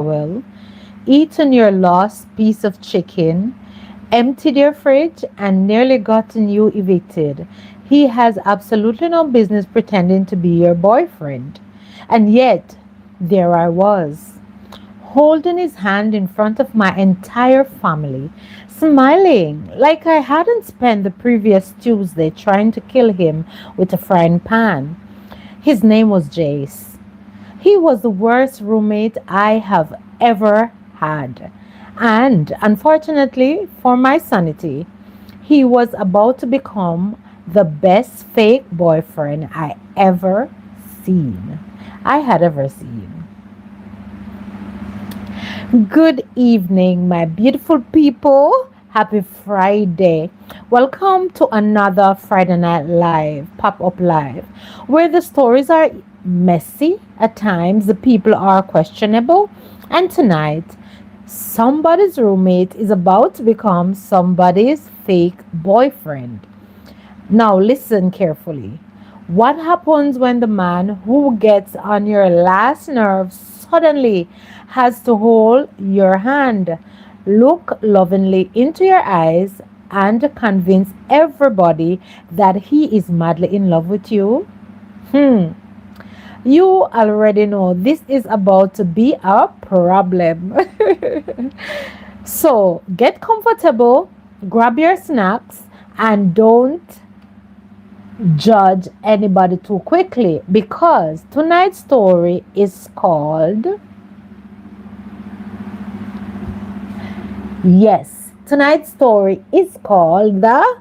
towel, eaten your last piece of chicken, emptied your fridge, and nearly gotten you evicted. He has absolutely no business pretending to be your boyfriend. And yet, there I was, holding his hand in front of my entire family, smiling like I hadn't spent the previous Tuesday trying to kill him with a frying pan. His name was Jace. He was the worst roommate I have ever had. And unfortunately for my sanity, he was about to become the best fake boyfriend I had ever seen. Good evening, my beautiful people. Happy Friday. Welcome to another Friday Night Live, Pop Up Live, where the stories are messy, at times the people are questionable, and tonight, somebody's roommate is about to become somebody's fake boyfriend. Now, listen carefully. What happens when the man who gets on your last nerve suddenly has to hold your hand, look lovingly into your eyes, and convince everybody that he is madly in love with you? Hmm. You already know this is about to be a problem. So get comfortable, grab your snacks, and don't judge anybody too quickly because tonight's story is called tonight's story is called The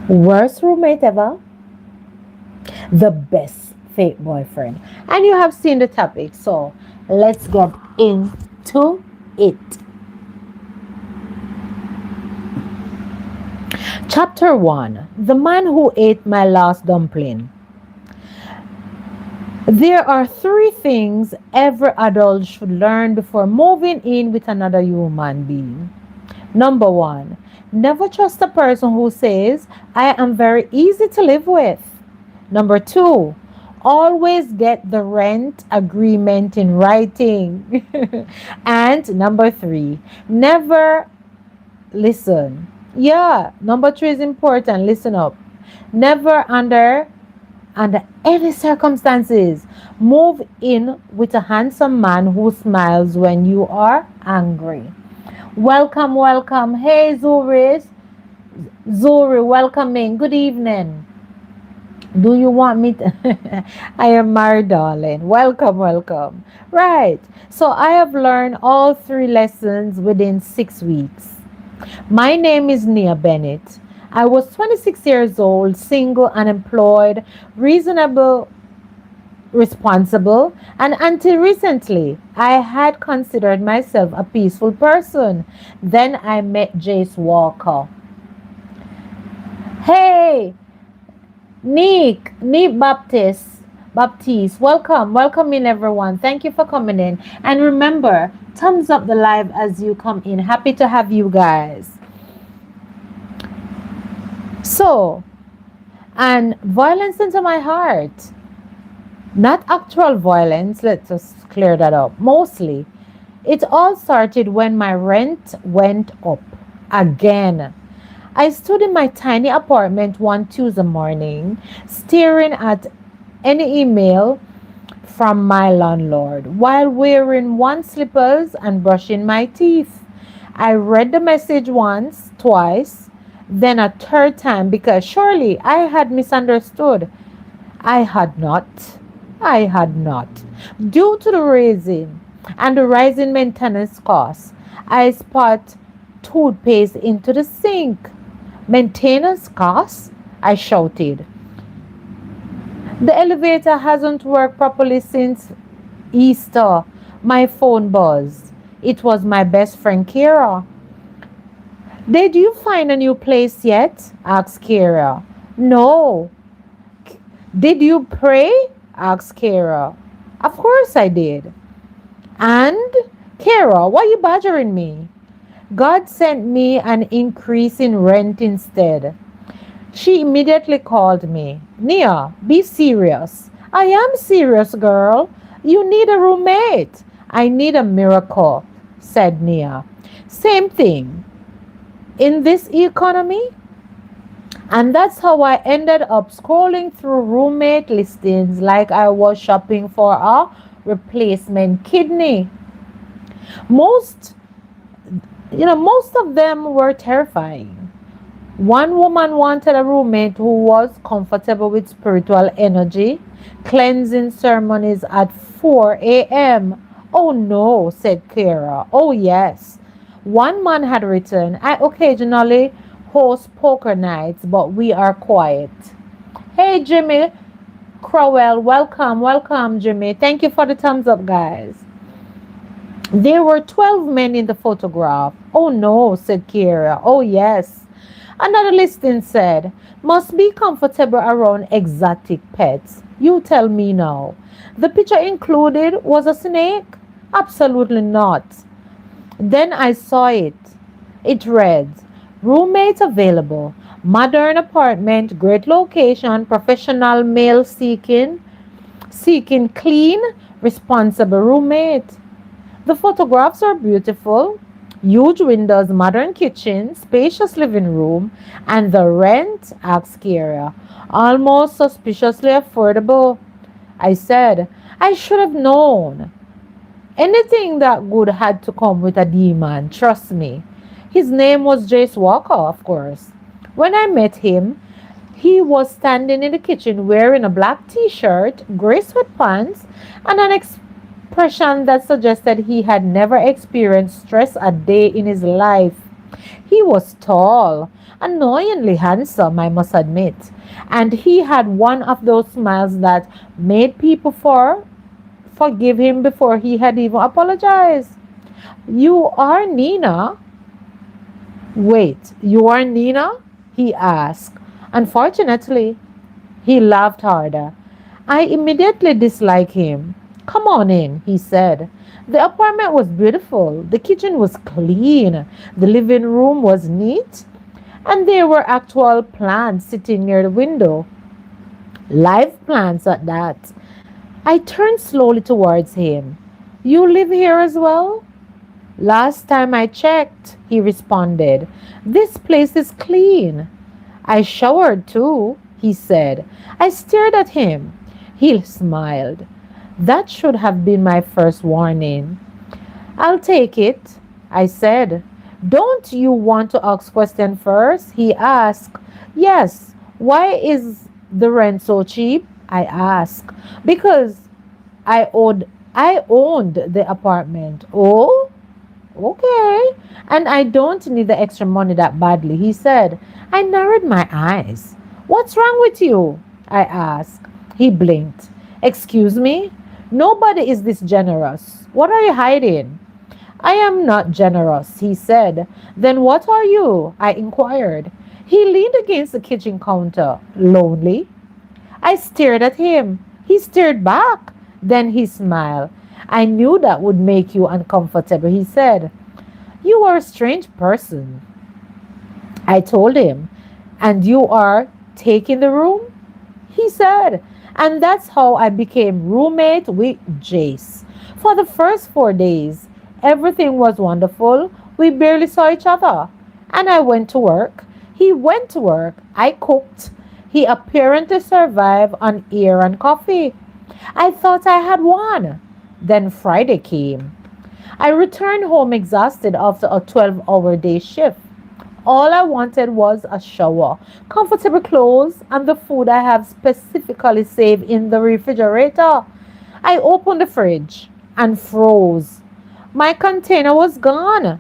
Worst Roommate Ever, The Best Fake Boyfriend. And you have seen the topic, so let's get into it. Chapter 1: The Man Who Ate My Last Dumpling. There are three things every adult should learn before moving in with another human being. Number one, never trust a person who says, I am very easy to live with. Number two, always get the rent agreement in writing. And number three, never listen. Yeah, number three is important. Listen up. Never under any circumstances move in with a handsome man who smiles when you are angry. Welcome, welcome. Hey, Zuri, welcome in. Good evening. Do you want me to? I am married, darling. Welcome, welcome. Right. So I have learned all three lessons within 6 weeks. My name is Nia Bennett. I was 26 years old, single, unemployed, reasonable, responsible, and until recently, I had considered myself a peaceful person. Then I met Jace Walker. Hey, Nick Baptiste, welcome in everyone. Thank you for coming in. And remember, thumbs up the live as you come in. Happy to have you guys. So, and violence into my heart. Not actual violence, let's just clear that up. Mostly, it all started when my rent went up again. I stood in my tiny apartment one Tuesday morning, staring at any email from my landlord while wearing one slippers and brushing my teeth. I read the message once, twice, then a third time because surely I had misunderstood. I had not. I had not. Due to the raising and the rising maintenance costs, I spot toothpaste into the sink. Maintenance costs? I shouted. The elevator hasn't worked properly since Easter. My phone buzzed. It was my best friend Kira. Did you find a new place yet? Asked Kira. No. Did you pray? Asked Kira. Of course I did. And? Kira, why are you badgering me? God sent me an increase in rent instead. She immediately called me. Nia, be serious. I am serious, girl. You need a roommate. I need a miracle, said Nia. Same thing. In this economy, and that's how I ended up scrolling through roommate listings like I was shopping for a replacement kidney. Most, most of them were terrifying. One woman wanted a roommate who was comfortable with spiritual energy, cleansing ceremonies at 4 a.m. Oh no, said Kira. Oh yes. One man had written, I occasionally host poker nights, but we are quiet. Hey Jimmy Crowell, welcome, welcome Jimmy. Thank you for the thumbs up, guys. There were 12 men in the photograph. Oh no, said Kira. Oh yes. Another listing said, must be comfortable around exotic pets. You tell me now. The picture included was a snake? Absolutely not. Then I saw it. It read, roommate available, modern apartment, great location, professional male seeking clean, responsible roommate. The photographs are beautiful. Huge windows, modern kitchen, spacious living room, and the rent, asked Kira, almost suspiciously affordable. I said, I should have known. Anything that good had to come with a demon, trust me. His name was Jace Walker, of course. When I met him, he was standing in the kitchen wearing a black t shirt, gray sweatpants, and an expression that suggested he had never experienced stress a day in his life. He was tall, annoyingly handsome, I must admit, and he had one of those smiles that made people forgive him before he had even apologized. You are Nina? Wait, you are Nina? He asked. Unfortunately, he laughed harder. I immediately disliked him. Come on in, he said. The apartment was beautiful. The kitchen was clean. The living room was neat. And there were actual plants sitting near the window. Live plants at that. I turned slowly towards him. You live here as well? Last time I checked, he responded. This place is clean. I showered too, he said. I stared at him. He smiled. That should have been my first warning. I'll take it, I said. Don't you want to ask question first? He asked. Yes. Why is the rent so cheap? I asked. Because I owned the apartment. Oh? Okay. And I don't need the extra money that badly, he said. I narrowed my eyes. What's wrong with you? I asked. He blinked. Excuse me? Nobody is this generous. What are you hiding? I am not generous, he said. Then what are you? I inquired. He leaned against the kitchen counter. Lonely? I stared at him. He stared back. Then he smiled. I knew that would make you uncomfortable, he said. You are a strange person, I told him. And you are taking the room? He said. And that's how I became roommate with Jace. For the first 4 days, everything was wonderful. We barely saw each other. And I went to work. He went to work. I cooked. He apparently survived on air and coffee. I thought I had won. Then Friday came. I returned home exhausted after a 12-hour day shift. All I wanted was a shower, comfortable clothes, and the food I have specifically saved in the refrigerator. I opened the fridge and froze. My container was gone.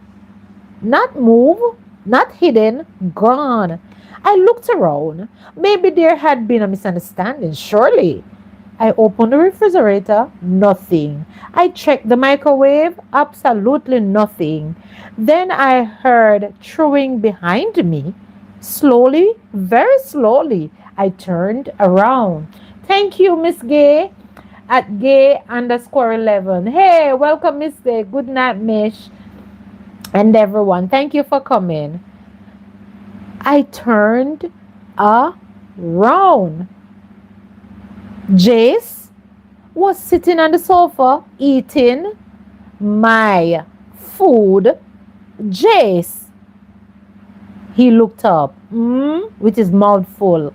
Not moved, not hidden, gone. I looked around. Maybe there had been a misunderstanding, surely. I opened the refrigerator, nothing. I checked the microwave, absolutely nothing. Then I heard chewing behind me. Slowly, very slowly, I turned around. Thank you, Miss Gay, at gay_11. Hey, welcome, Miss Gay. Good night, Mish, and everyone. Thank you for coming. I turned around. Jace, was sitting on the sofa eating my food. Jace, he looked up, with his mouth full.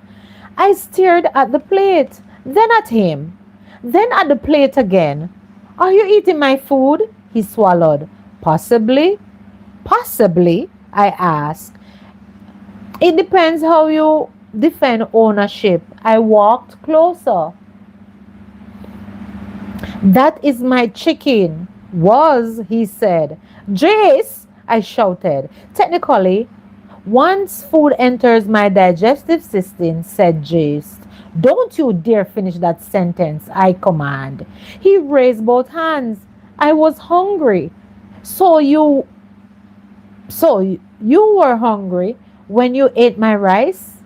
I stared at the plate, then at him, then at the plate again. Are you eating my food? He swallowed. Possibly. Possibly, I asked. It depends how you defend ownership. I walked closer. That is my chicken. Was, he said. Jace, I shouted. Technically, once food enters my digestive system, said Jace. Don't you dare finish that sentence, I command. He raised both hands. I was hungry. So you so you were hungry when you ate my rice?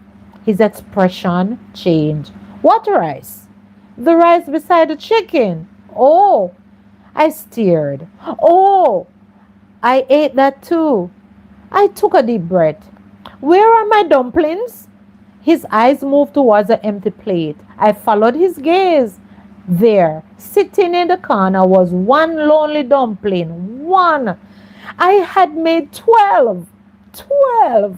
His expression changed. What rice? The rice beside the chicken. Oh, I stared. Oh, I ate that too. I took a deep breath. Where are my dumplings? His eyes moved towards the empty plate. I followed his gaze. There, sitting in the corner, was one lonely dumpling. One. I had made 12. 12.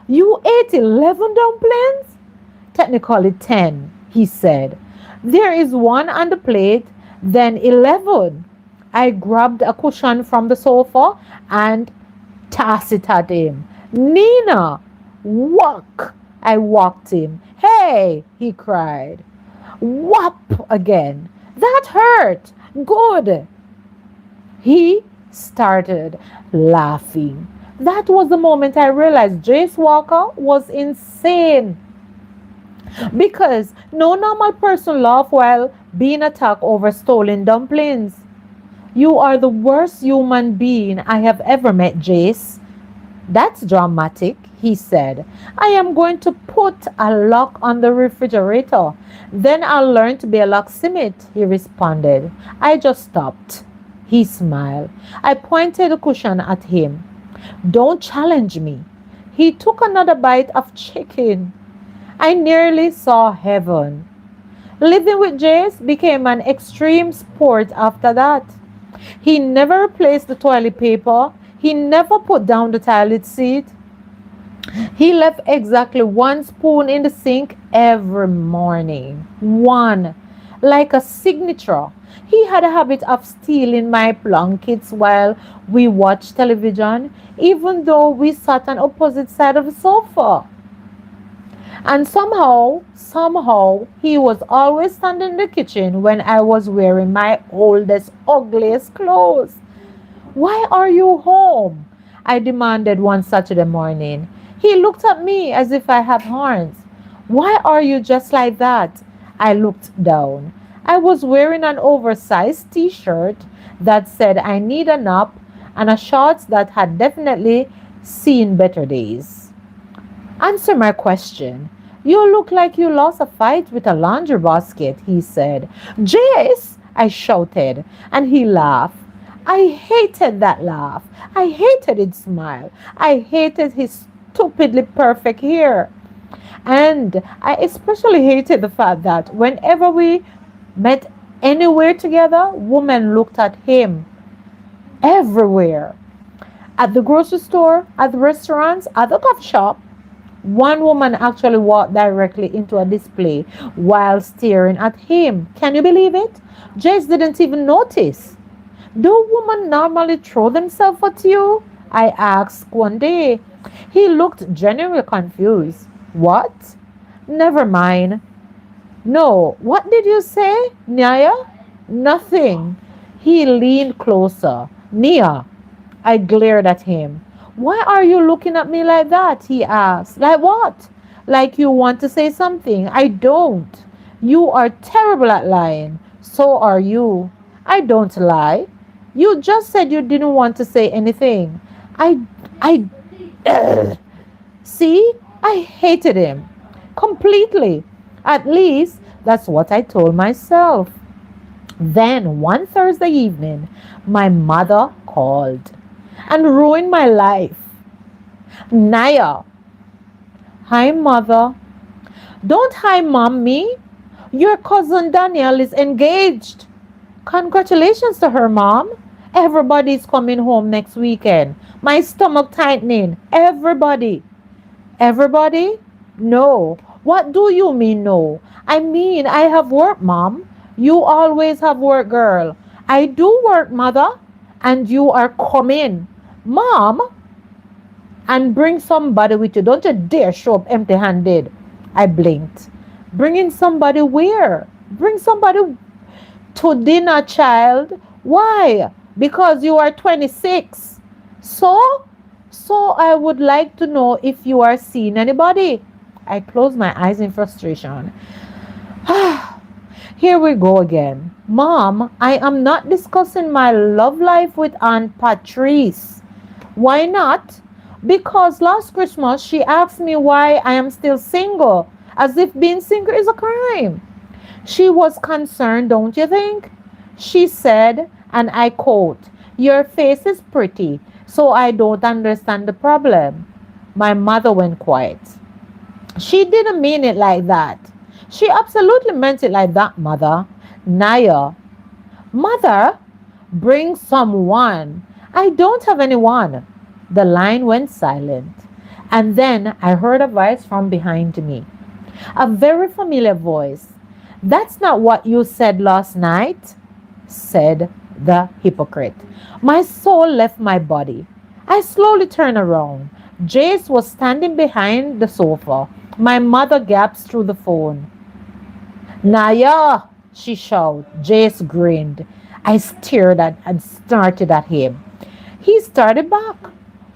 You ate 11 dumplings? Technically 10, he said. There is one on the plate, then 11. I grabbed a cushion from the sofa and tossed it at him. Nina, walk! I walked him. Hey, he cried. Whop again. That hurt. Good. He started laughing. That was the moment I realized Jace Walker was insane. Because no normal person laughs while being attacked over stolen dumplings. You are the worst human being I have ever met, Jace. That's dramatic, he said. I am going to put a lock on the refrigerator. Then I'll learn to be a locksmith, he responded. I just stopped. He smiled. I pointed the cushion at him. Don't challenge me. He took another bite of chicken. I nearly saw heaven. Living with Jace became an extreme sport after that. He never replaced the toilet paper. He never put down the toilet seat. He left exactly one spoon in the sink every morning. One. Like a signature. He had a habit of stealing my blankets while we watched television, even though we sat on opposite sides of the sofa. And somehow, he was always standing in the kitchen when I was wearing my oldest, ugliest clothes. Why are you home? I demanded one Saturday morning. He looked at me as if I had horns. Why are you just like that? I looked down. I was wearing an oversized t shirt that said I need a nap and a shorts that had definitely seen better days. Answer my question. You look like you lost a fight with a laundry basket, he said. Jace, I shouted, and he laughed. I hated that laugh. I hated his smile. I hated his stupidly perfect hair. And I especially hated the fact that whenever we met anywhere together, women looked at him everywhere. At the grocery store, at the restaurants, at the coffee shop. One woman actually walked directly into a display while staring at him. Can you believe it? Jace didn't even notice. Do women normally throw themselves at you? I asked one day. He looked genuinely confused. What? Never mind. No, what did you say, Nia? Nothing. He leaned closer. Nia, I glared at him. Why are you looking at me like that? He asked. Like what? Like you want to say something. I don't. You are terrible at lying. So are you. I don't lie. You just said you didn't want to say anything. I, see, I hated him completely. At least that's what I told myself. Then one Thursday evening, my mother called and ruined my life. Naya, hi mother. Don't hi mom me. Your cousin Danielle is engaged. Congratulations to her, Mom. Everybody's coming home next weekend. My stomach tightening. Everybody. Everybody? No. What do you mean, no? I mean, I have work, Mom. You always have work, girl. I do work, Mother. And you are coming. Mom, and bring somebody with you. Don't you dare show up empty handed. I blinked. Bringing somebody where? Bring somebody to dinner, child. Why? Because you are 26. So? So I would like to know if you are seeing anybody. I closed my eyes in frustration. Here we go again. Mom, I am not discussing my love life with Aunt Patrice. Why not? Because last Christmas she asked me why I am still single, as if being single is a crime. She was concerned, don't you think? She said, and I quote, "Your face is pretty, so I don't understand the problem." My mother went quiet. She didn't mean it like that. She absolutely meant it like that, Mother. Naya. Mother, bring someone. I don't have anyone. The line went silent. And then I heard a voice from behind me. A very familiar voice. "That's not what you said last night," said the hypocrite. My soul left my body. I slowly turned around. Jace was standing behind the sofa. My mother gasped through the phone. "Naya!" she shouted. Jace grinned. I stared at and started at him. He started back.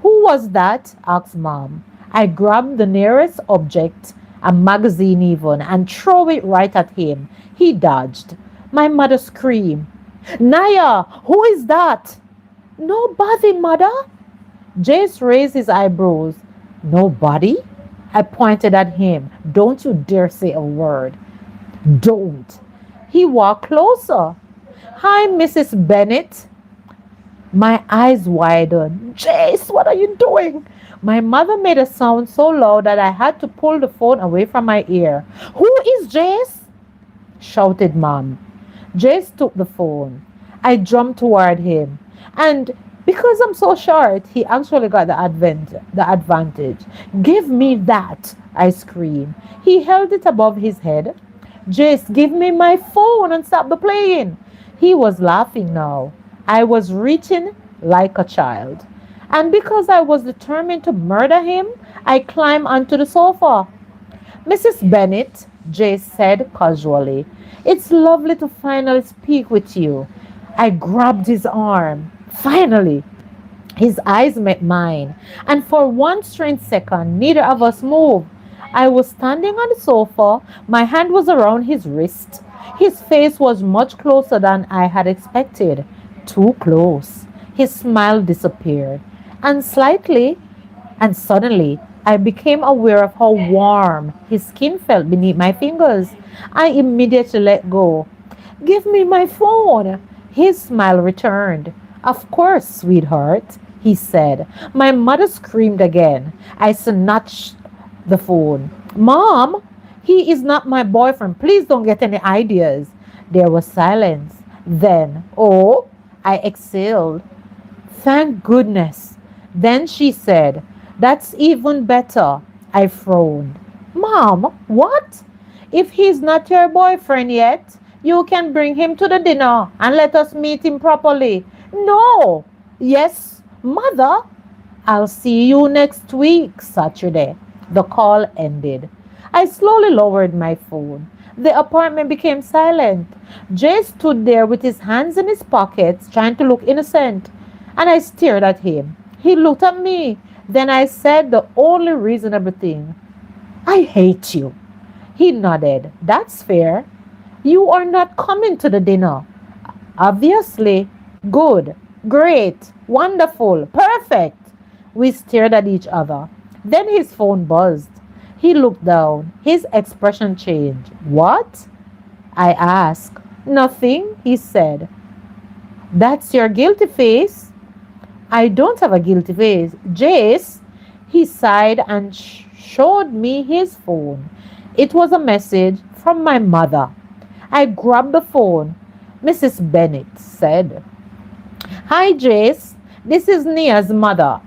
"Who was that?" asked Mom. I grabbed the nearest object, a magazine even, and threw it right at him. He dodged. My mother screamed. "Naya, who is that?" "Nobody, Mother." Jace raised his eyebrows. "Nobody?" I pointed at him. "Don't you dare say a word." "Don't." He walked closer. "Hi, Mrs. Bennett." My eyes widened. "Jace, what are you doing?" My mother made a sound so loud that I had to pull the phone away from my ear. "Who is Jace?" shouted Mom. Jace took the phone. I jumped toward him. And because I'm so short, he actually got the advantage. "Give me that," I screamed. He held it above his head. "Jace, give me my phone and stop the playing." He was laughing now. I was reaching like a child. And because I was determined to murder him, I climbed onto the sofa. "Mrs. Bennett," Jace said casually, "it's lovely to finally speak with you." I grabbed his arm. Finally. His eyes met mine, and for one strange second, neither of us moved. I was standing on the sofa, my hand was around his wrist. His face was much closer than I had expected. Too close. His smile disappeared, and suddenly, I became aware of how warm his skin felt beneath my fingers. I immediately let go. "Give me my phone." His smile returned. "Of course, sweetheart," he said. My mother screamed again. I snatched the phone. "Mom, he is not my boyfriend. Please don't get any ideas." There was silence. Then, "Oh," I exhaled. "Thank goodness." Then she said, "That's even better." I frowned. "Mom, what?" "If he's not your boyfriend yet, you can bring him to the dinner and let us meet him properly." "No." "Yes, Mother." "I'll see you next week, Saturday." The call ended. I slowly lowered my phone. The apartment became silent. Jay stood there with his hands in his pockets, trying to look innocent, and I stared at him. He looked at me. Then I said the only reasonable thing. "I hate you." He nodded. "That's fair. You are not coming to the dinner." "Obviously." "Good. Great. Wonderful. Perfect." We stared at each other. Then his phone buzzed. He looked down. His expression changed. "What?" I asked. "Nothing," he said. "That's your guilty face." "I don't have a guilty face." "Jace." He sighed and showed me his phone. It was a message from my mother. I grabbed the phone. Mrs. Bennett said, "Hi, Jace. This is Nia's mother.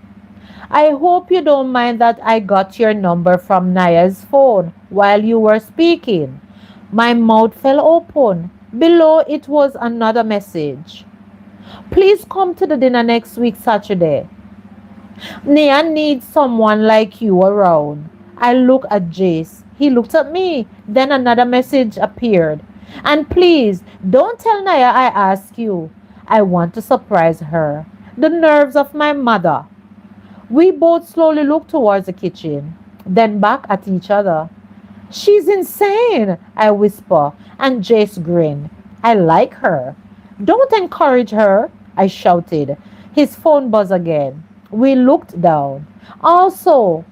I hope you don't mind that I got your number from Naya's phone while you were speaking." My mouth fell open. Below it was another message. "Please come to the dinner next week, Saturday. Nia needs someone like you around." I looked at Jace. He looked at me. Then another message appeared. "And please, don't tell Naya I asked you. I want to surprise her." The nerves of my mother. We both slowly looked towards the kitchen, then back at each other. "She's insane," I whisper, and Jace grinned. "I like her." "Don't encourage her," I shouted. His phone buzzed again. We looked down. "Also,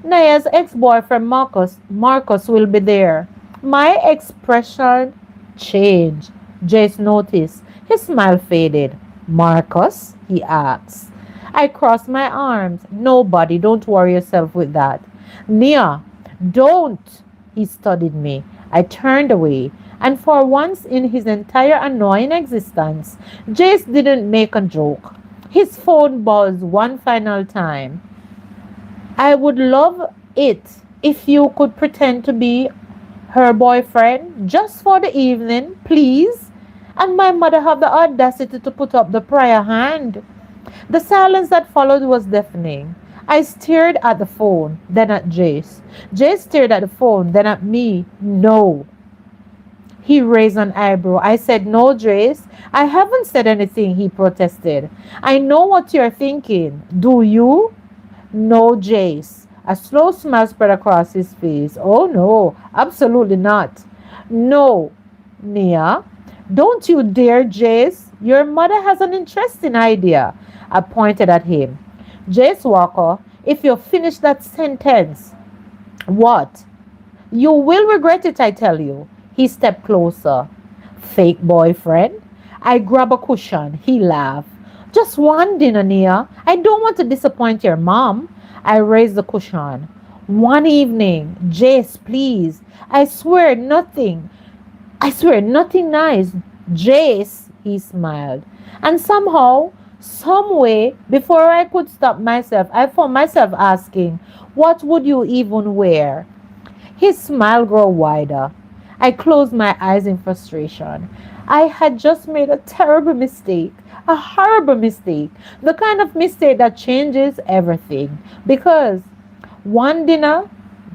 Naya's ex-boyfriend Marcus will be there." My expression changed. Jace noticed. His smile faded. "Marcus?" he asked. I crossed my arms. "Nobody, don't worry yourself with that." "Nia, don't." He studied me. I turned away, and for once in his entire annoying existence, Jace didn't make a joke. His phone buzzed one final time. "I would love it if you could pretend to be her boyfriend just for the evening, please." And my mother had the audacity to put up the prayer hand. The silence that followed was deafening. I stared at the phone, then at Jace. Jace stared at the phone, then at me. "No." He raised an eyebrow. I said, "No, Jace. I haven't said anything," he protested. "I know what you're thinking. Do you?" "No, Jace." A slow smile spread across his face. "Oh, no, absolutely not." "No, Nia. Don't you dare, Jace. Your mother has an interesting idea." I pointed at him. "Jace Walker, if you finish that sentence." "What?" "You will regret it, I tell you." He stepped closer. "Fake boyfriend?" I grabbed a cushion. He laughed. "Just one dinner, Nia. I don't want to disappoint your mom." I raised the cushion. "One evening. Jace, please. I swear nothing nice." "Jace," he smiled. And somehow, some way, before I could stop myself, I found myself asking, "What would you even wear?" His smile grew wider. I closed my eyes in frustration. I had just made a terrible mistake, a horrible mistake, the kind of mistake that changes everything. Because one dinner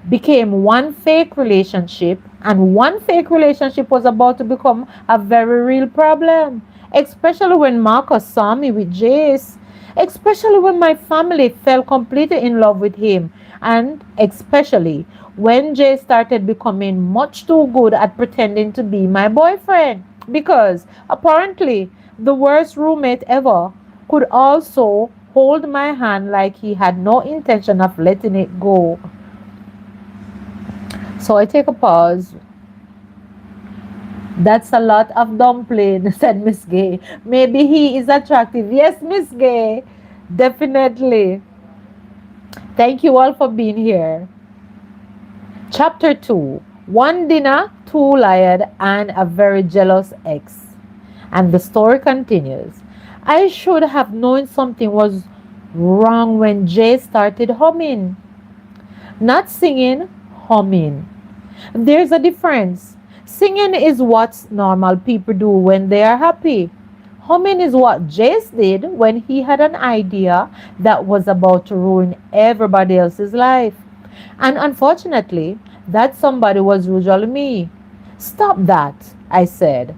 became one fake relationship, and one fake relationship was about to become a very real problem. Especially when Marcus saw me with Jace, especially when my family fell completely in love with him, and especially when Jace started becoming much too good at pretending to be my boyfriend. Because apparently, the worst roommate ever could also hold my hand like he had no intention of letting it go. So I take a pause. "That's a lot of dumpling," said Miss Gay. "Maybe he is attractive." "Yes, Miss Gay, definitely." Thank you all for being here. Chapter 2: One dinner, two liars, and a very jealous ex. And the story continues. I should have known something was wrong when Jay started humming. Not singing, humming. There's a difference. Singing is what normal people do when they are happy. Humming is what Jace did when he had an idea that was about to ruin everybody else's life. And unfortunately, that somebody was usually me. "Stop that," I said.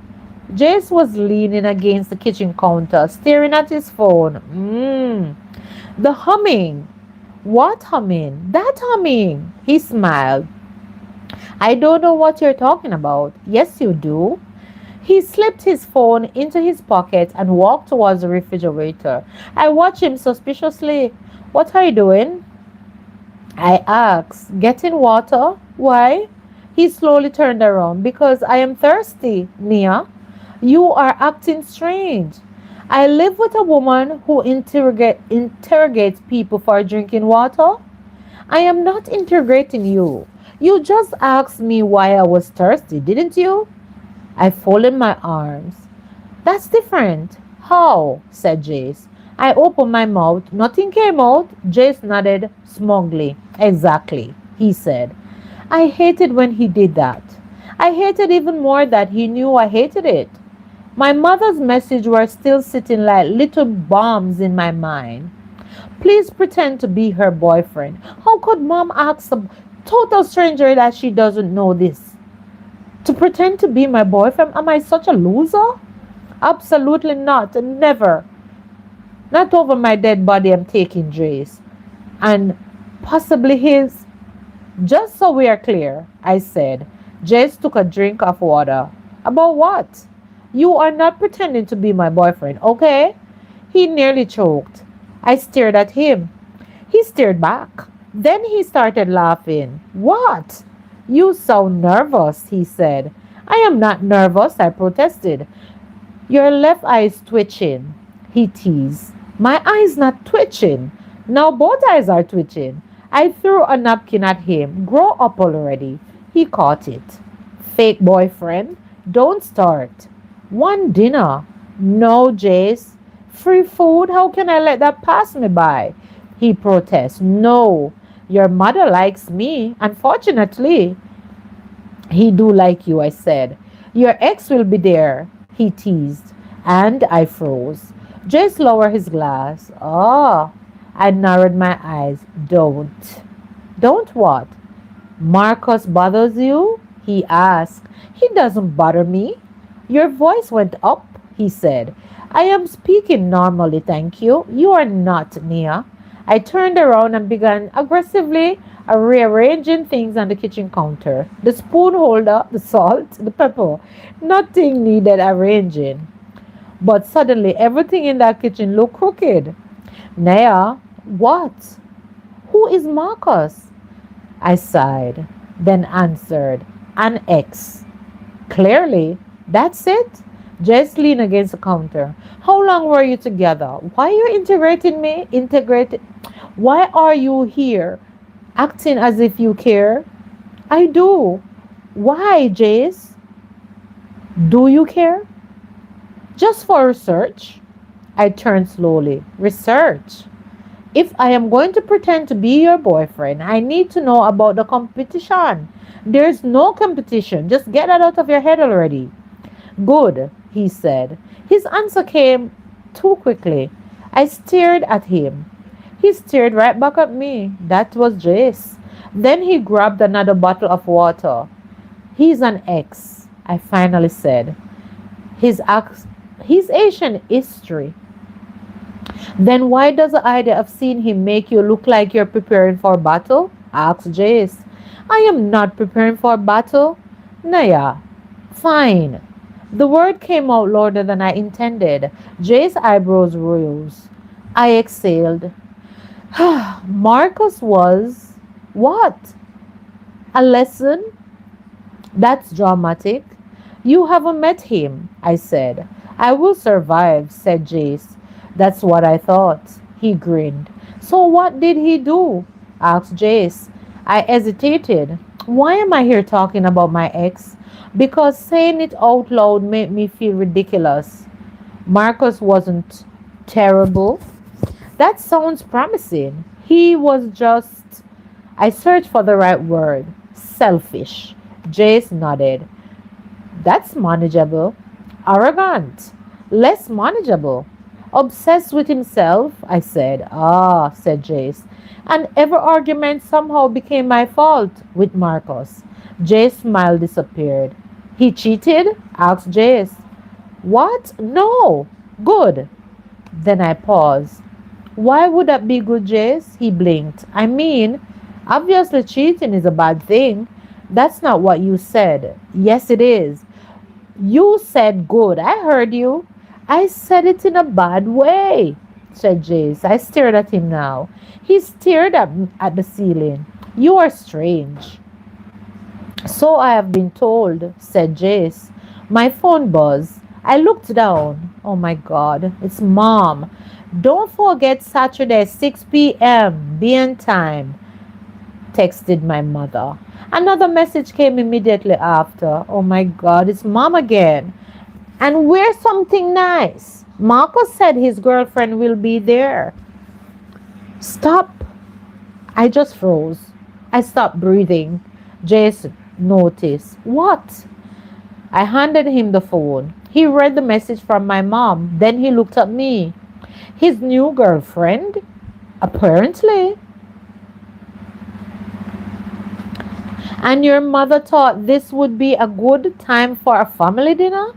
Jace was leaning against the kitchen counter, staring at his phone. The humming. "What humming?" "That humming." He smiled. "I don't know what you're talking about." "Yes, you do." He slipped his phone into his pocket and walked towards the refrigerator. I watched him suspiciously. "What are you doing?" I asked. "Getting water." "Why?" He slowly turned around. "Because I am thirsty, Nia. You are acting strange." "I live with a woman who interrogates people for drinking water." "I am not interrogating you. You just asked me why I was thirsty, didn't you?" I folded my arms. That's different. How? Said Jace. I opened my mouth. Nothing came out. Jace nodded smugly. Exactly, he said. I hated when he did that. I hated even more that he knew I hated it. My mother's message were still sitting like little bombs in my mind. Please pretend to be her boyfriend. How could mom ask a total stranger that she doesn't know this? To pretend to be my boyfriend? Am I such a loser? Absolutely not. Never. Not over my dead body I'm taking Jace. And possibly his. Just so we are clear, I said. Jace took a drink of water. About what? You are not pretending to be my boyfriend, okay? He nearly choked. I stared at him. He stared back. Then he started laughing. What? You sound nervous, he said. I am not nervous, I protested. Your left eye is twitching, he teased. My eye's not twitching. Now both eyes are twitching. I threw a napkin at him. Grow up already. He caught it. Fake boyfriend, don't start. One dinner. No, Jace. Free food? How can I let that pass me by? He protests. No. Your mother likes me. Unfortunately, he do like you, I said. Your ex will be there, he teased. And I froze. Jace lowered his glass. Oh, I narrowed my eyes. Don't. Don't what? Marcus bothers you? He asked. He doesn't bother me. Your voice went up, he said. I am speaking normally, thank you. You are not, Nia. I turned around and began aggressively rearranging things on the kitchen counter. The spoon holder, the salt, the pepper. Nothing needed arranging. But suddenly everything in that kitchen looked crooked. Nia, what? Who is Marcus? I sighed, then answered, an ex. Clearly, that's it. Just leaned against the counter. How long were you together? Why are you integrating me? Integrated? Why are you here? Acting as if you care? I do. Why, Jace? Do you care? Just for research? I turned slowly. Research? If I am going to pretend to be your boyfriend, I need to know about the competition. There's no competition. Just get that out of your head already. Good, he said. His answer came too quickly. I stared at him. He stared right back at me. That was Jace. Then he grabbed another bottle of water. He's an ex, I finally said. His Asian history. Then why does the idea of seeing him make you look like you're preparing for battle? Asked Jace. I am not preparing for battle. Naya. Fine. The word came out louder than I intended. Jace's eyebrows rose. I exhaled. Marcus was what? A lesson? That's dramatic. You haven't met him, I said. I will survive, said Jace. That's what I thought. He grinned. So what did he do? Asked Jace. I hesitated. Why am I here talking about my ex? Because saying it out loud made me feel ridiculous. Marcus wasn't terrible. That sounds promising. He was just, I searched for the right word, selfish. Jace nodded. That's manageable. Arrogant. Less manageable. Obsessed with himself, I said. Ah, said Jace. And every argument somehow became my fault with Marcus. Jace's smile disappeared. He cheated? Asked Jace. What? No. Good. Then I paused. Why would that be good, Jace? He blinked. I mean, obviously cheating is a bad thing. That's not what you said. Yes, it is. You said good. I heard you. I said it in a bad way, said Jace. I stared at him now. He stared at the ceiling. You are strange. So I have been told, said Jace. My phone buzzed. I looked down. Oh my God, it's Mom. Don't forget Saturday, 6 p.m. Be on time. texted my mother. Another message came immediately after. Oh my God, it's mom again. And wear something nice. Marcus said his girlfriend will be there. Stop. I just froze. I stopped breathing. Jace noticed. What? I handed him the phone. He read the message from my mom. Then he looked at me. His new girlfriend? Apparently. And your mother thought this would be a good time for a family dinner?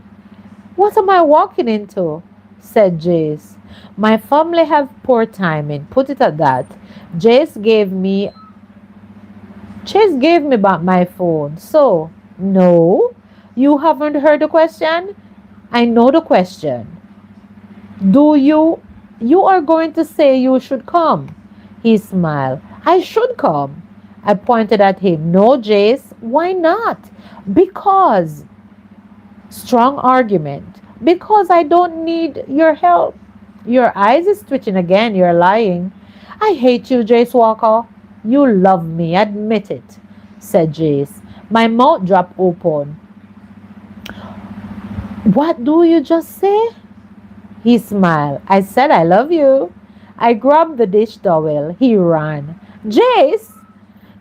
What am I walking into? Said Jace. My family have poor timing. Put it at that. Jace gave me Chase gave me back my phone. So, no, you haven't heard the question? I know the question. Do you are going to say you should come? He smiled. I should come. I pointed at him. No, Jace, why not? Because, strong argument. Because I don't need your help. Your eyes is twitching again. You're lying. I hate you, Jace Walker. You love me, admit it, said Jace. My mouth dropped open. What do you just say? He smiled. I said I love you. I grabbed the dish towel. He ran. Jace!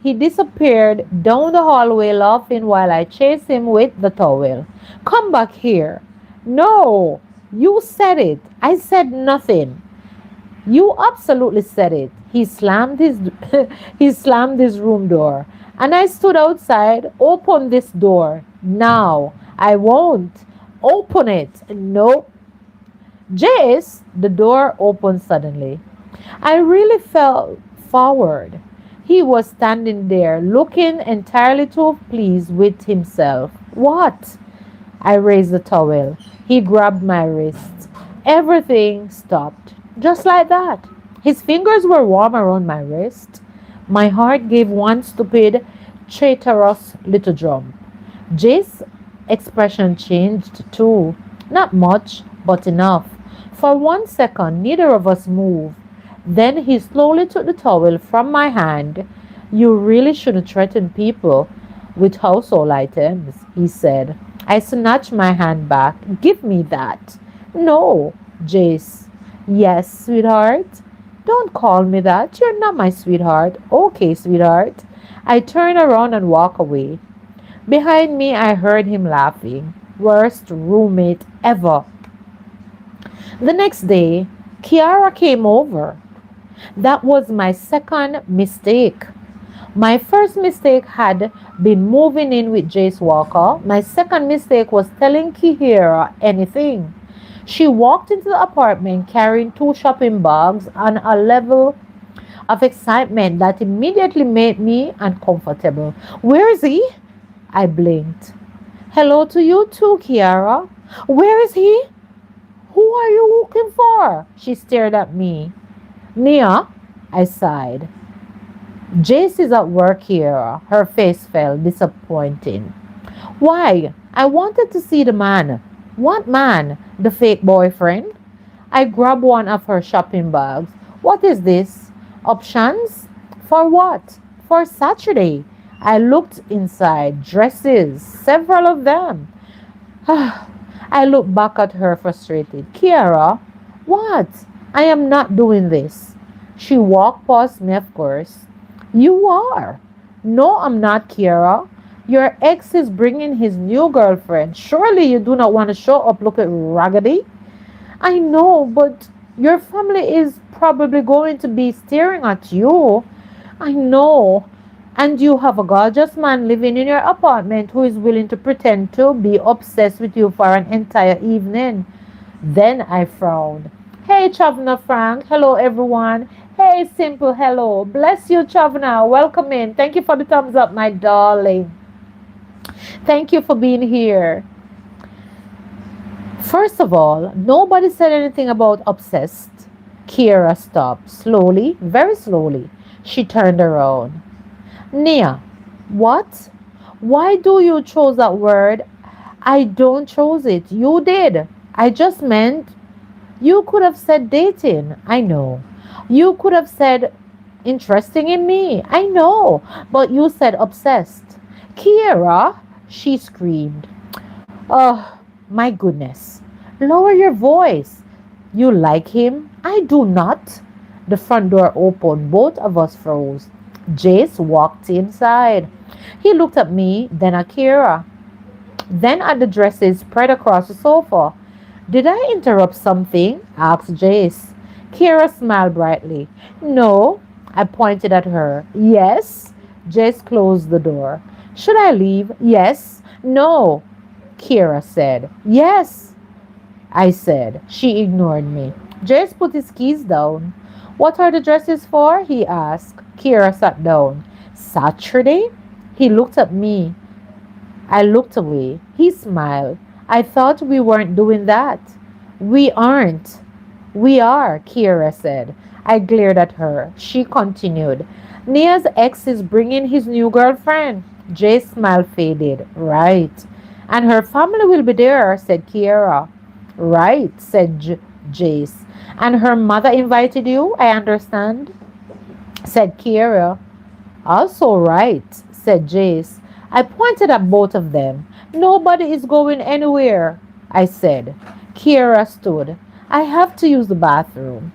He disappeared down the hallway laughing while I chased him with the towel. Come back here. No, you said it. I said nothing. You absolutely said it. He slammed his he slammed his room door. And I stood outside. Open this door. Now. I won't. Open it. Nope. Jace, the door opened suddenly. I really fell forward. He was standing there, looking entirely too pleased with himself. What? I raised the towel. He grabbed my wrist. Everything stopped. Just like that. His fingers were warm around my wrist. My heart gave one stupid, traitorous little drum. Jace's expression changed too. Not much, but enough. For 1 second, neither of us moved. Then he slowly took the towel from my hand. You really shouldn't threaten people with household items, he said. I snatched my hand back. Give me that. No, Jace. Yes, sweetheart. Don't call me that. You're not my sweetheart. Okay, sweetheart. I turned around and walked away. Behind me, I heard him laughing. Worst roommate ever. The next day, Kiara came over. That was my second mistake. My first mistake had been moving in with Jace Walker. My second mistake was telling Kiara anything. She walked into the apartment carrying 2 shopping bags on a level of excitement that immediately made me uncomfortable. Where is he? I blinked. Hello to you too, Kiara. Where is he? Who are you looking for? She stared at me. Nia, I sighed. Jace is at work here. Her face fell, disappointing. Why? I wanted to see the man. What man? The fake boyfriend? I grabbed one of her shopping bags. What is this? Options? For what? For Saturday. I looked inside. Dresses. Several of them. I looked back at her frustrated. Kiara, what? I am not doing this. She walked past me, of course. You are. No, I'm not, Kiara. Your ex is bringing his new girlfriend. Surely you do not want to show up looking raggedy. I know, but your family is probably going to be staring at you. I know. And you have a gorgeous man living in your apartment who is willing to pretend to be obsessed with you for an entire evening. Then I frowned. Hey, Chavna Frank. Hello, everyone. Hey, Simple. Hello. Bless you, Chavna. Welcome in. Thank you for the thumbs up, my darling. Thank you for being here. First of all, nobody said anything about obsessed. Kira stopped. Slowly, very slowly, she turned around. Nia, what? Why do you choose that word? I don't choose it. You did. I just meant you could have said dating. I know. You could have said interesting in me. I know, but you said obsessed. Kiera, she screamed. Oh, my goodness. Lower your voice. You like him? I do not. The front door opened. Both of us froze. Jace walked inside. He looked at me, then at Kira, then at the dresses spread across the sofa. Did I interrupt something? Asked Jace. Kira smiled brightly. No, I pointed at her. Yes. Jace closed the door. Should I leave? Yes. No. Kira said. Yes, I said. She ignored me. Jace put his keys down. What are the dresses for? He asked. Kira sat down. Saturday? He looked at me. I looked away. He smiled. I thought we weren't doing that. We aren't. We are, Kira said. I glared at her. She continued. Nia's ex is bringing his new girlfriend. Jay's smile faded. Right. And her family will be there, said Kira. Right, said Jace. And her mother invited you, I understand, said Kira. Also right, said Jace. I pointed at both of them. Nobody is going anywhere, I said. Kira stood. I have to use the bathroom.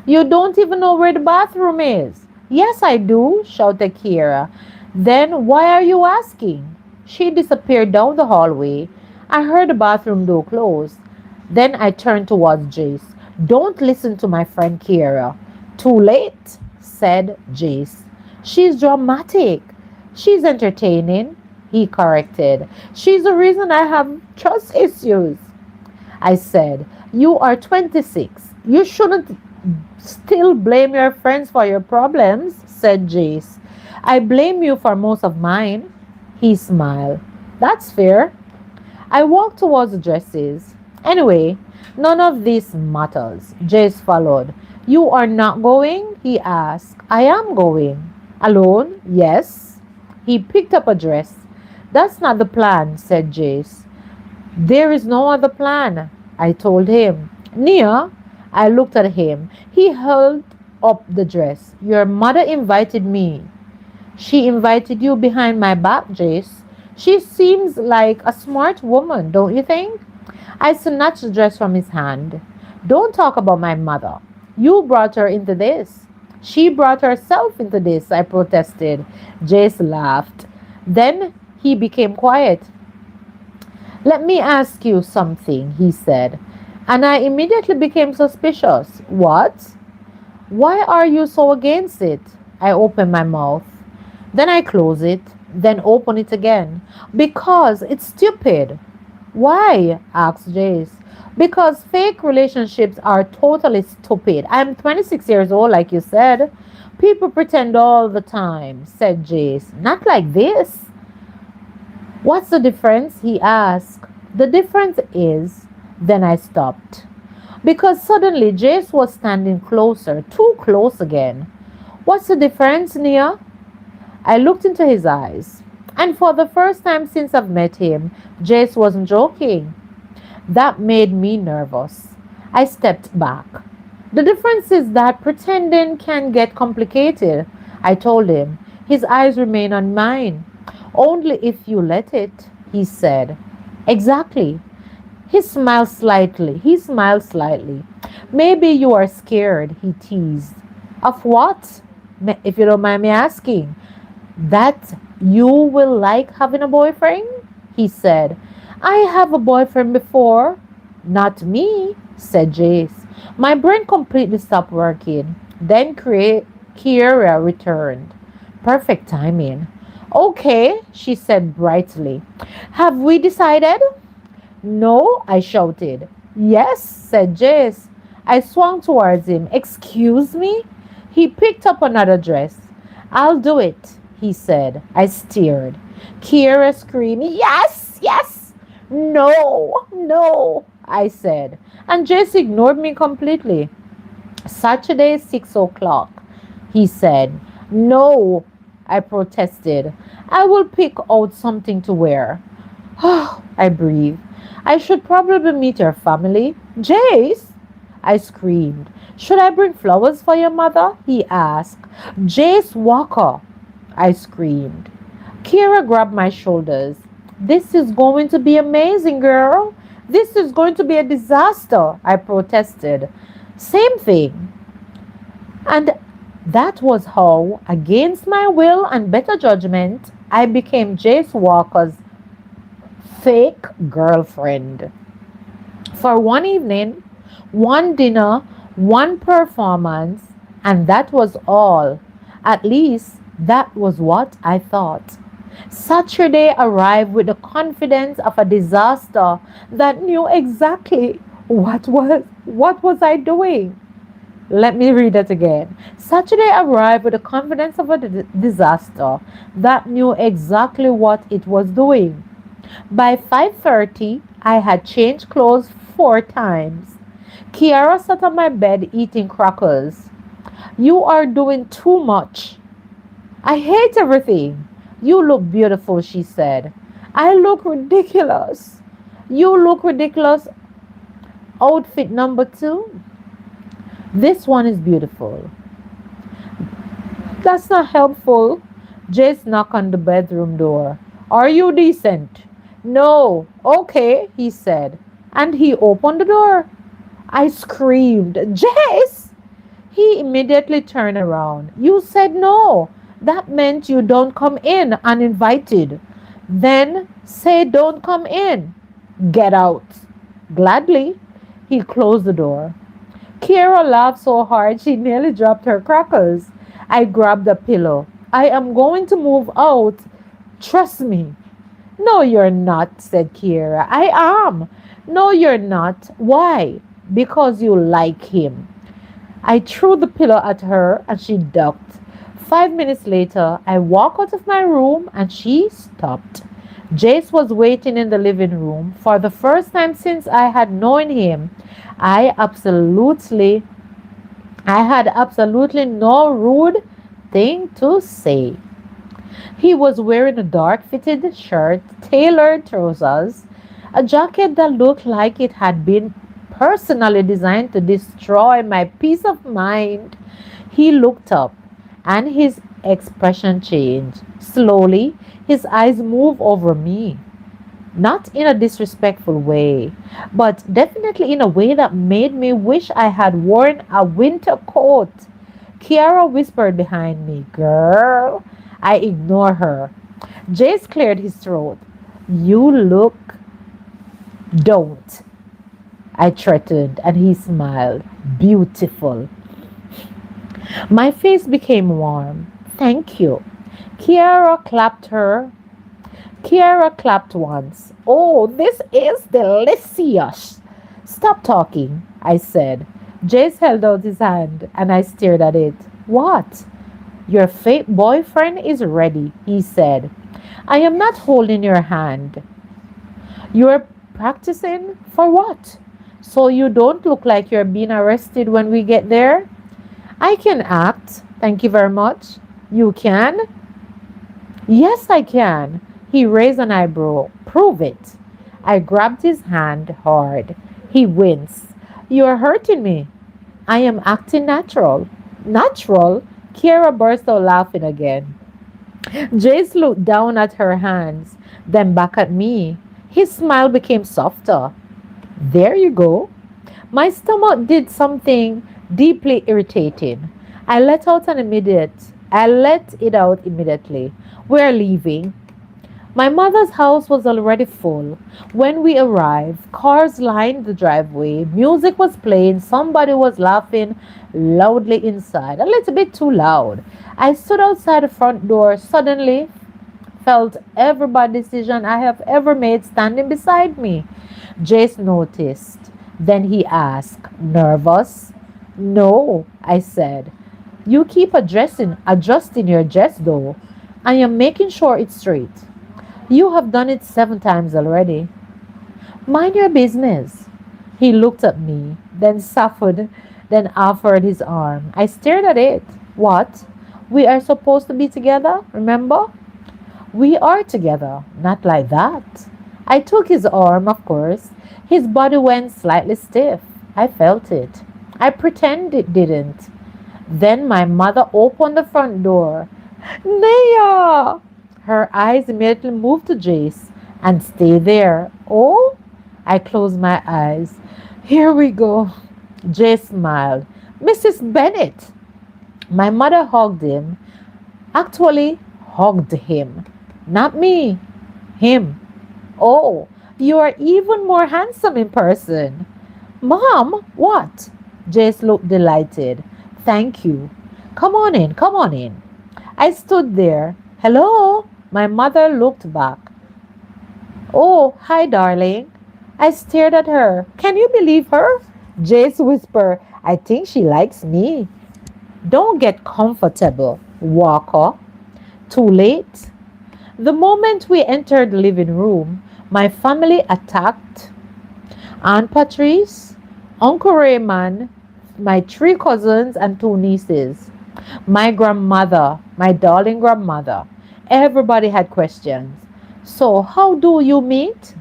You don't even know where the bathroom is. Yes, I do, shouted Kira. Then why are you asking? She disappeared down the hallway. I heard the bathroom door close. Then I turned towards Jace. Don't listen to my friend Kira. Too late, said Jace. She's dramatic. She's entertaining, he corrected. She's the reason I have trust issues. I said, you are 26. You shouldn't still blame your friends for your problems, said Jace. I blame you for most of mine. He smiled. That's fair. I walked towards the dresses. Anyway, none of this matters. Jace followed. You are not going? He asked. I am going. Alone? Yes. He picked up a dress. That's not the plan, said Jace. There is no other plan, I told him. Nia, I looked at him. He held up the dress. Your mother invited me. She invited you behind my back, Jace. She seems like a smart woman, don't you think? I snatched the dress from his hand. Don't talk about my mother. You brought her into this. She brought herself into this, I protested. Jace laughed. Then he became quiet. Let me ask you something, he said. And I immediately became suspicious. What? Why are you so against it? I opened my mouth. Then I closed it, then opened it again. Because it's stupid. Why? Asked Jace. Because fake relationships are totally stupid. I'm 26 years old, like you said. People pretend all the time, said Jace. Not like this. What's the difference? He asked. The difference is, then I stopped. Because suddenly Jace was standing closer, too close again. What's the difference, Nia? I looked into his eyes. And for the first time since I've met him, Jace wasn't joking. That made me nervous. I stepped back. The difference is that pretending can get complicated, I told him. His eyes remained on mine. Only if you let it, he said. Exactly. He smiled slightly. Maybe you are scared, he teased. Of what? If you don't mind me asking. That you will like having a boyfriend? He said. I have a boyfriend before. Not me, said Jace. My brain completely stopped working. Then Kira returned. Perfect timing. Okay, she said brightly. Have we decided? No, I shouted. Yes, said Jace. I swung towards him. Excuse me? He picked up another dress. I'll do it, he said. I stared. Kira screamed, yes, yes. No, no, I said. And Jace ignored me completely. Saturday, 6 o'clock, he said. No, I protested. I will pick out something to wear. I breathed. I should probably meet your family. Jace, I screamed. Should I bring flowers for your mother? He asked. Jace Walker, I screamed. Kira grabbed my shoulders. This is going to be amazing, girl. This is going to be a disaster, I protested. Same thing. And that was how, against my will and better judgment, I became Jace Walker's fake girlfriend. For one evening, one dinner, one performance, and that was all. At least that was what I thought. Saturday arrived with the confidence of a disaster that knew exactly what was I doing. Let me read it again. Saturday arrived with the confidence of a disaster that knew exactly what it was doing. By 5:30, I had changed clothes 4 times. Kiara sat on my bed eating crackers. You are doing too much. I hate everything. You look beautiful, she said. I look ridiculous. You look ridiculous. Outfit number 2. This one is beautiful. That's not helpful. Jace knocked on the bedroom door. Are you decent? No. Okay, he said. And he opened the door. I screamed, Jace! He immediately turned around. You said no. That meant you don't come in uninvited. Then say don't come in. Get out. Gladly, he closed the door. Kira laughed so hard she nearly dropped her crackers. I grabbed a pillow. I am going to move out. Trust me. No, you're not, said Kira. I am. No, you're not. Why? Because you like him. I threw the pillow at her and she ducked. 5 minutes later, I walked out of my room and she stopped. Jace was waiting in the living room. For the first time since I had known him, I absolutely I had absolutely no rude thing to say. He was wearing a dark fitted shirt, tailored trousers, a jacket that looked like it had been personally designed to destroy my peace of mind. He looked up and his expression changed. Slowly, his eyes moved over me. Not in a disrespectful way, but definitely in a way that made me wish I had worn a winter coat. Kiara whispered behind me, Girl. I ignored her. Jace cleared his throat. You look. Don't. I threatened, and he smiled. Beautiful. My face became warm. Thank you. Kiara clapped her. Kiara clapped once. Oh, this is delicious. Stop talking, I said. Jace held out his hand, and I stared at it. What? Your fake boyfriend is ready, he said. I am not holding your hand. You're practicing for what? So you don't look like you're being arrested when we get there? I can act. Thank you very much. You can? Yes, I can. He raised an eyebrow. Prove it. I grabbed his hand hard. He winced. You are hurting me. I am acting natural. Natural? Kiara burst out laughing again. Jace looked down at her hands, then back at me. His smile became softer. There you go. My stomach did something deeply irritating. I let it out immediately. We're leaving. My mother's house was already full. When we arrived, cars lined the driveway, music was playing, somebody was laughing loudly inside, a little bit too loud. I stood outside the front door, suddenly felt every bad decision I have ever made standing beside me. Jace noticed. Then he asked, Nervous? No, I said. You keep adjusting your dress though. I am making sure it's straight. You have done it 7 times already. Mind your business. He looked at me, then suffered, then offered his arm. I stared at it. What? We are supposed to be together, remember? We are together, not like that. I took his arm, of course. His body went slightly stiff. I felt it. I pretend it didn't. Then my mother opened the front door. Naya! Her eyes immediately moved to Jace and stayed there. Oh? I closed my eyes. Here we go. Jace smiled. Mrs. Bennet. My mother hugged him. Actually, hugged him. Not me. Him. Oh, you are even more handsome in person. Mom, what? Jace looked delighted. Thank you. Come on in, come on in. I stood there. Hello? My mother looked back. Oh, hi, darling. I stared at her. Can you believe her? Jace whispered, I think she likes me. Don't get comfortable, Walker. Too late. The moment we entered the living room, my family attacked Aunt Patrice, Uncle Raymond, my three cousins, and two nieces. My grandmother, my darling grandmother. Everybody had questions. So, how do you meet?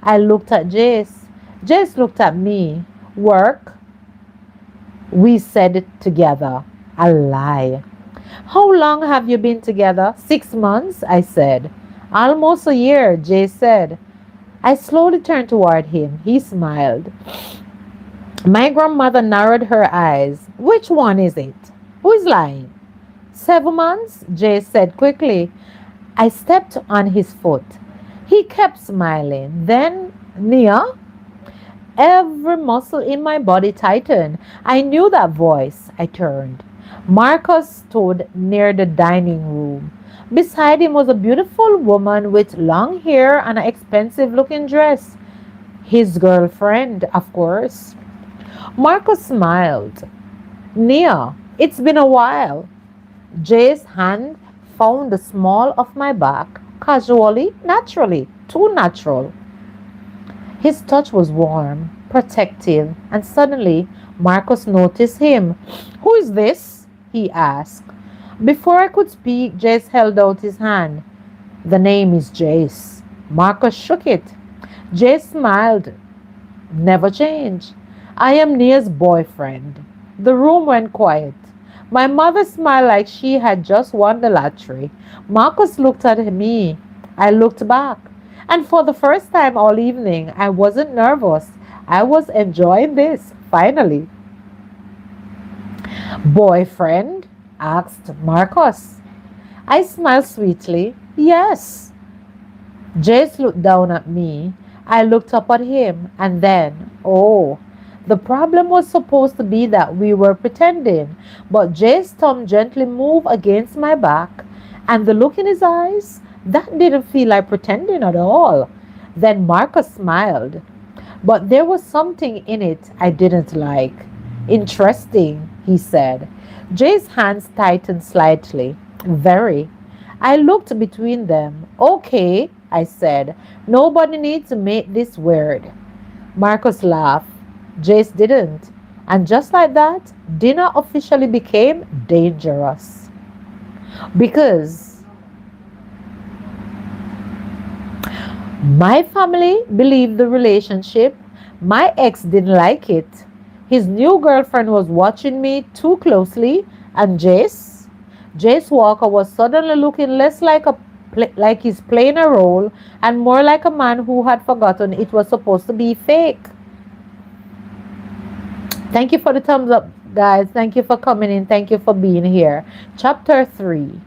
I looked at Jace. Jace looked at me. Work. We said it together. A lie. How long have you been together? 6 months, I said. Almost a year, Jace said. I slowly turned toward him. He smiled. My grandmother narrowed her eyes. Which one is it? Who is lying? 7 months, Jace said quickly. I stepped on his foot. He kept smiling. Then, Nia? Every muscle in my body tightened. I knew that voice. I turned. Marcus stood near the dining room. Beside him was a beautiful woman with long hair and an expensive looking dress. His girlfriend, of course. Marcus smiled. Nia, it's been a while. Jay's hand found the small of my back, casually, naturally, too natural. His touch was warm, protective, and suddenly Marcus noticed him. Who is this? He asked. Before I could speak, Jace held out his hand. The name is Jace. Marcus shook it. Jace smiled. Never change. I am Nia's boyfriend. The room went quiet. My mother smiled like she had just won the lottery. Marcus looked at me. I looked back. And for the first time all evening, I wasn't nervous. I was enjoying this, finally. Boyfriend? Asked Marcus. I smiled sweetly. Yes. Jace looked down at me. I looked up at him, and then, oh, the problem was supposed to be that we were pretending, but Jace's thumb gently moved against my back, and the look in his eyes, that didn't feel like pretending at all. Then Marcus smiled, but there was something in it I didn't like. Interesting, he said. Jay's hands tightened slightly. Very. I looked between them. Okay, I said. Nobody needs to make this weird. Marcus laughed. Jace didn't. And just like that, dinner officially became dangerous. Because my family believed the relationship. My ex didn't like it. His new girlfriend was watching me too closely, and Jace Walker was suddenly looking less like he's playing a role and more like a man who had forgotten it was supposed to be fake. Thank you for the thumbs up, guys. Thank you for coming in. Thank you for being here. Chapter 3.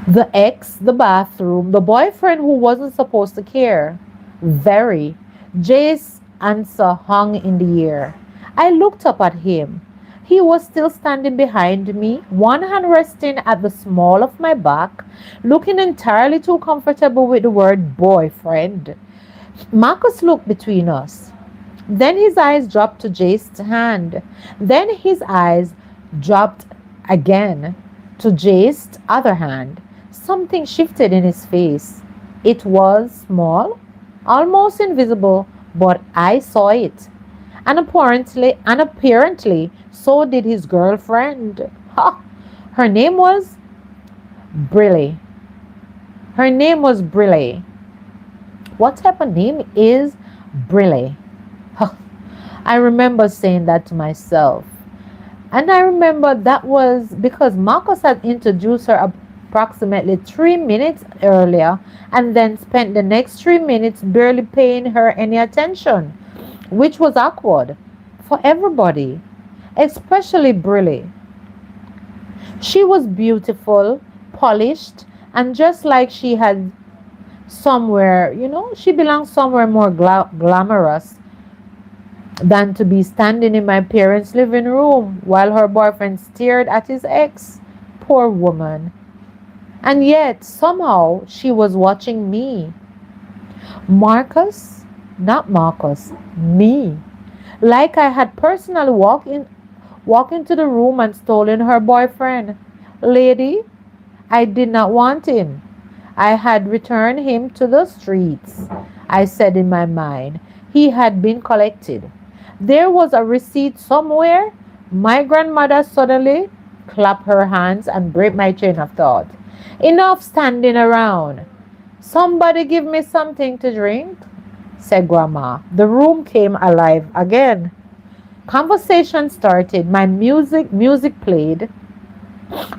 The ex, the bathroom, the boyfriend who wasn't supposed to care. Very. Jay's answer hung in the air. I looked up at him. He was still standing behind me, one hand resting at the small of my back, looking entirely too comfortable with the word boyfriend. Marcus looked between us. Then his eyes dropped to Jace's hand. Then his eyes dropped again to Jace's other hand. Something shifted in his face. It was small, almost invisible, but I saw it. And apparently, so did his girlfriend. Ha! Her name was Briley. Her name was Briley. What type of name is Briley? Huh. I remember saying that to myself. And I remember that was because Marcus had introduced her approximately 3 minutes earlier and then spent the next 3 minutes barely paying her any attention, which was awkward for everybody, especially Briley. She was beautiful, polished, and just like she had somewhere, she belonged somewhere more glamorous than to be standing in my parents' living room while her boyfriend stared at his ex. Poor woman. And yet, somehow, she was watching me. Marcus, not Marcus, me. Like I had personally walked into the room and stolen her boyfriend. Lady, I did not want him. I had returned him to the streets, I said in my mind. He had been collected. There was a receipt somewhere. My grandmother suddenly clapped her hands and break my chain of thought. Enough standing around. Somebody give me something to drink, said Grandma. The room came alive again. Conversation started. My music played.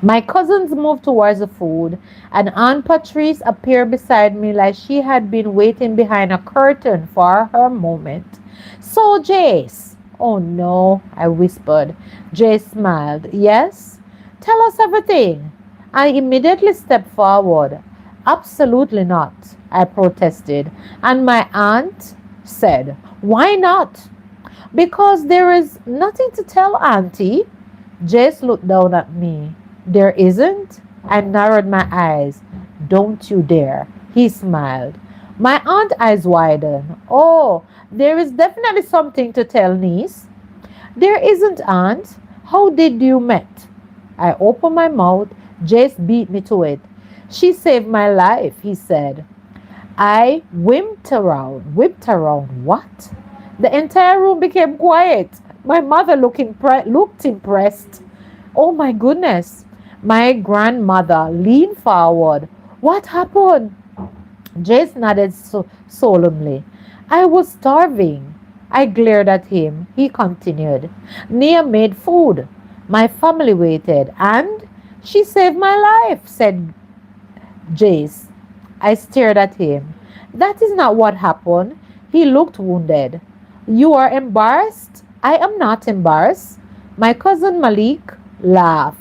My cousins moved towards the food, and Aunt Patrice appeared beside me like she had been waiting behind a curtain for her moment. So, Jace. Oh no, I whispered. Jace smiled. Yes? Tell us everything. I immediately stepped forward. Absolutely not, I protested. And my aunt said, why not? Because there is nothing to tell, Auntie. Jace looked down at me. There isn't? I narrowed my eyes. Don't you dare. He smiled. My aunt's eyes widened. Oh, there is definitely something to tell, niece. There isn't, aunt. How did you met? I opened my mouth. Jace beat me to it. She saved my life, he said. I whipped around. Whipped around what? The entire room became quiet. My mother looked impressed. Oh my goodness. My grandmother leaned forward. What happened? Jace nodded solemnly. I was starving. I glared at him. He continued. Nia made food. My family waited, and she saved my life, said Jace. I stared at him. That is not what happened. He looked wounded. You are embarrassed? I am not embarrassed. My cousin Malik laughed.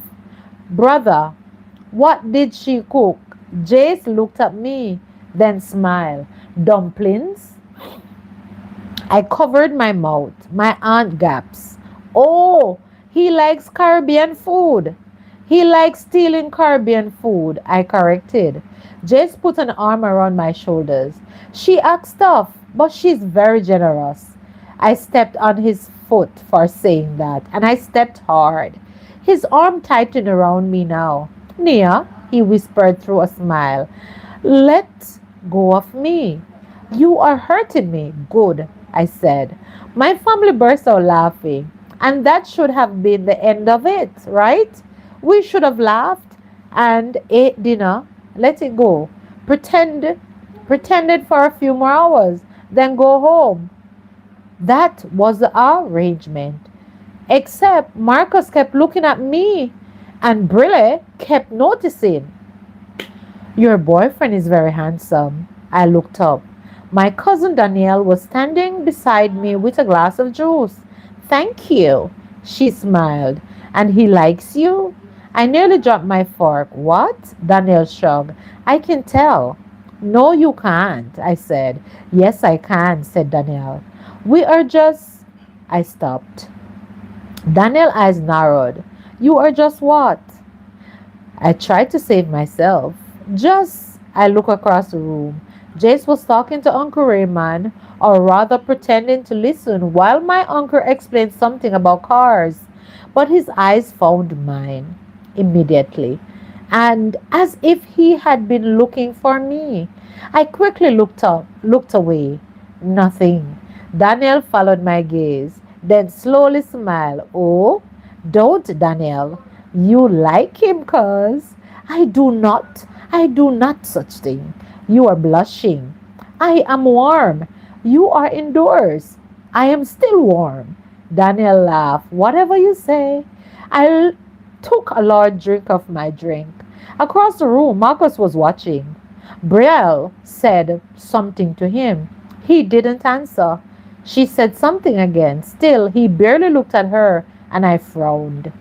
Brother, what did she cook? Jace looked at me, then smiled. Dumplings? I covered my mouth. My aunt gasped. Oh, he likes Caribbean food. He likes stealing Caribbean food, I corrected. Jace put an arm around my shoulders. She acts tough, but she's very generous. I stepped on his foot for saying that, and I stepped hard. His arm tightened around me now. Nia, he whispered through a smile, let go of me. You are hurting me. Good, I said. My family burst out laughing, and that should have been the end of it, right? We should have laughed and ate dinner, let it go, pretended for a few more hours, then go home. That was our arrangement. Except Marcus kept looking at me and Brille kept noticing. Your boyfriend is very handsome. I looked up. My cousin Danielle was standing beside me with a glass of juice. Thank you, she smiled. And he likes you? I nearly dropped my fork. What? Danielle shrugged. I can tell. No, you can't, I said. Yes, I can, said Danielle. We are just. I stopped. Danielle's eyes narrowed. You are just what? I tried to save myself. Just. I look across the room. Jace was talking to Uncle Raymond, or rather pretending to listen while my uncle explained something about cars. But his eyes found mine immediately, and as if he had been looking for me. I quickly looked away. Nothing. Daniel followed my gaze, then slowly smiled. Oh, don't, Daniel. You like him, cuz. I do not. I do not such thing. You are blushing. I am warm. You are indoors. I am still warm. Daniel laughed. Whatever you say. I took a large drink of my drink. Across the room, Marcus was watching. Brielle said something to him. He didn't answer. She said something again. Still, he barely looked at her, and I frowned.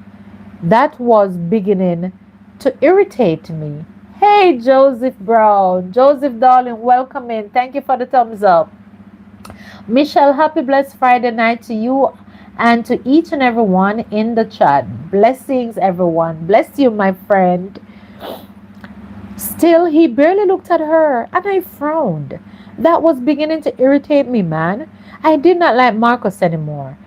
That was beginning to irritate me. Hey, Joseph Brown. Joseph, darling, welcome in. Thank you for the thumbs up. Michelle, happy blessed Friday night to you and to each and everyone in the chat. Blessings, everyone. Bless you, my friend. Still, he barely looked at her, and I frowned. That was beginning to irritate me, man. I did not like Marcus anymore.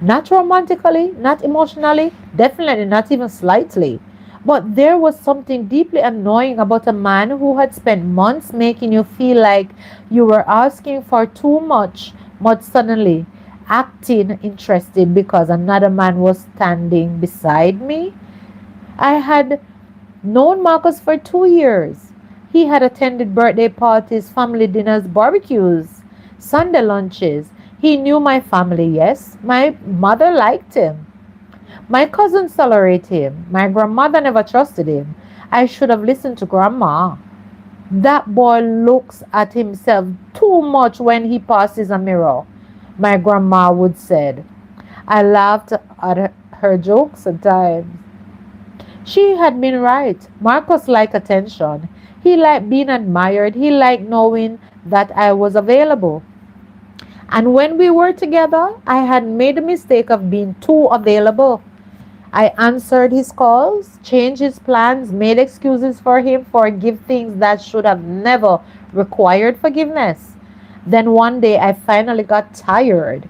Not romantically, not emotionally, definitely not even slightly. But there was something deeply annoying about a man who had spent months making you feel like you were asking for too much suddenly acting interested because another man was standing beside me. I had known Marcus for 2 years. He had attended birthday parties, family dinners, barbecues, Sunday lunches. He knew my family, yes. My mother liked him. My cousins tolerated him. My grandmother never trusted him. I should have listened to grandma. That boy looks at himself too much when he passes a mirror, my grandma would said. I laughed at her jokes at times. She had been right. Marcus liked attention. He liked being admired. He liked knowing that I was available. And when we were together, I had made the mistake of being too available. I answered his calls, changed his plans, made excuses for him, forgive things that should have never required forgiveness. Then one day I finally got tired,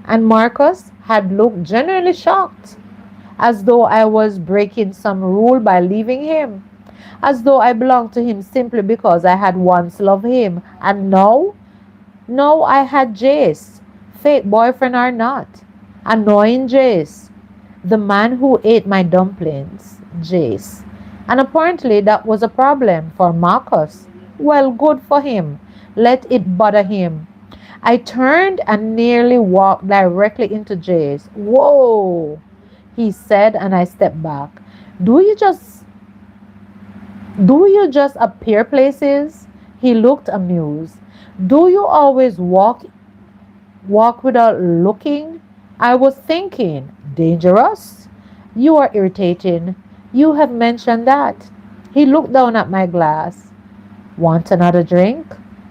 and Marcus had looked genuinely shocked, as though I was breaking some rule by leaving him, as though I belonged to him simply because I had once loved him, and now I had Jace, fake boyfriend or not, annoying Jace, the man who ate my dumplings, Jace. And apparently that was a problem for Marcus. Well, good for him. Let it bother him. I turned and nearly walked directly into Jace. Whoa, he said, and I stepped back. Do you just do you just appear places? He looked amused. Do you always walk without looking? I was thinking, dangerous? You are irritating. You have mentioned that. He looked down at my glass. Want another drink?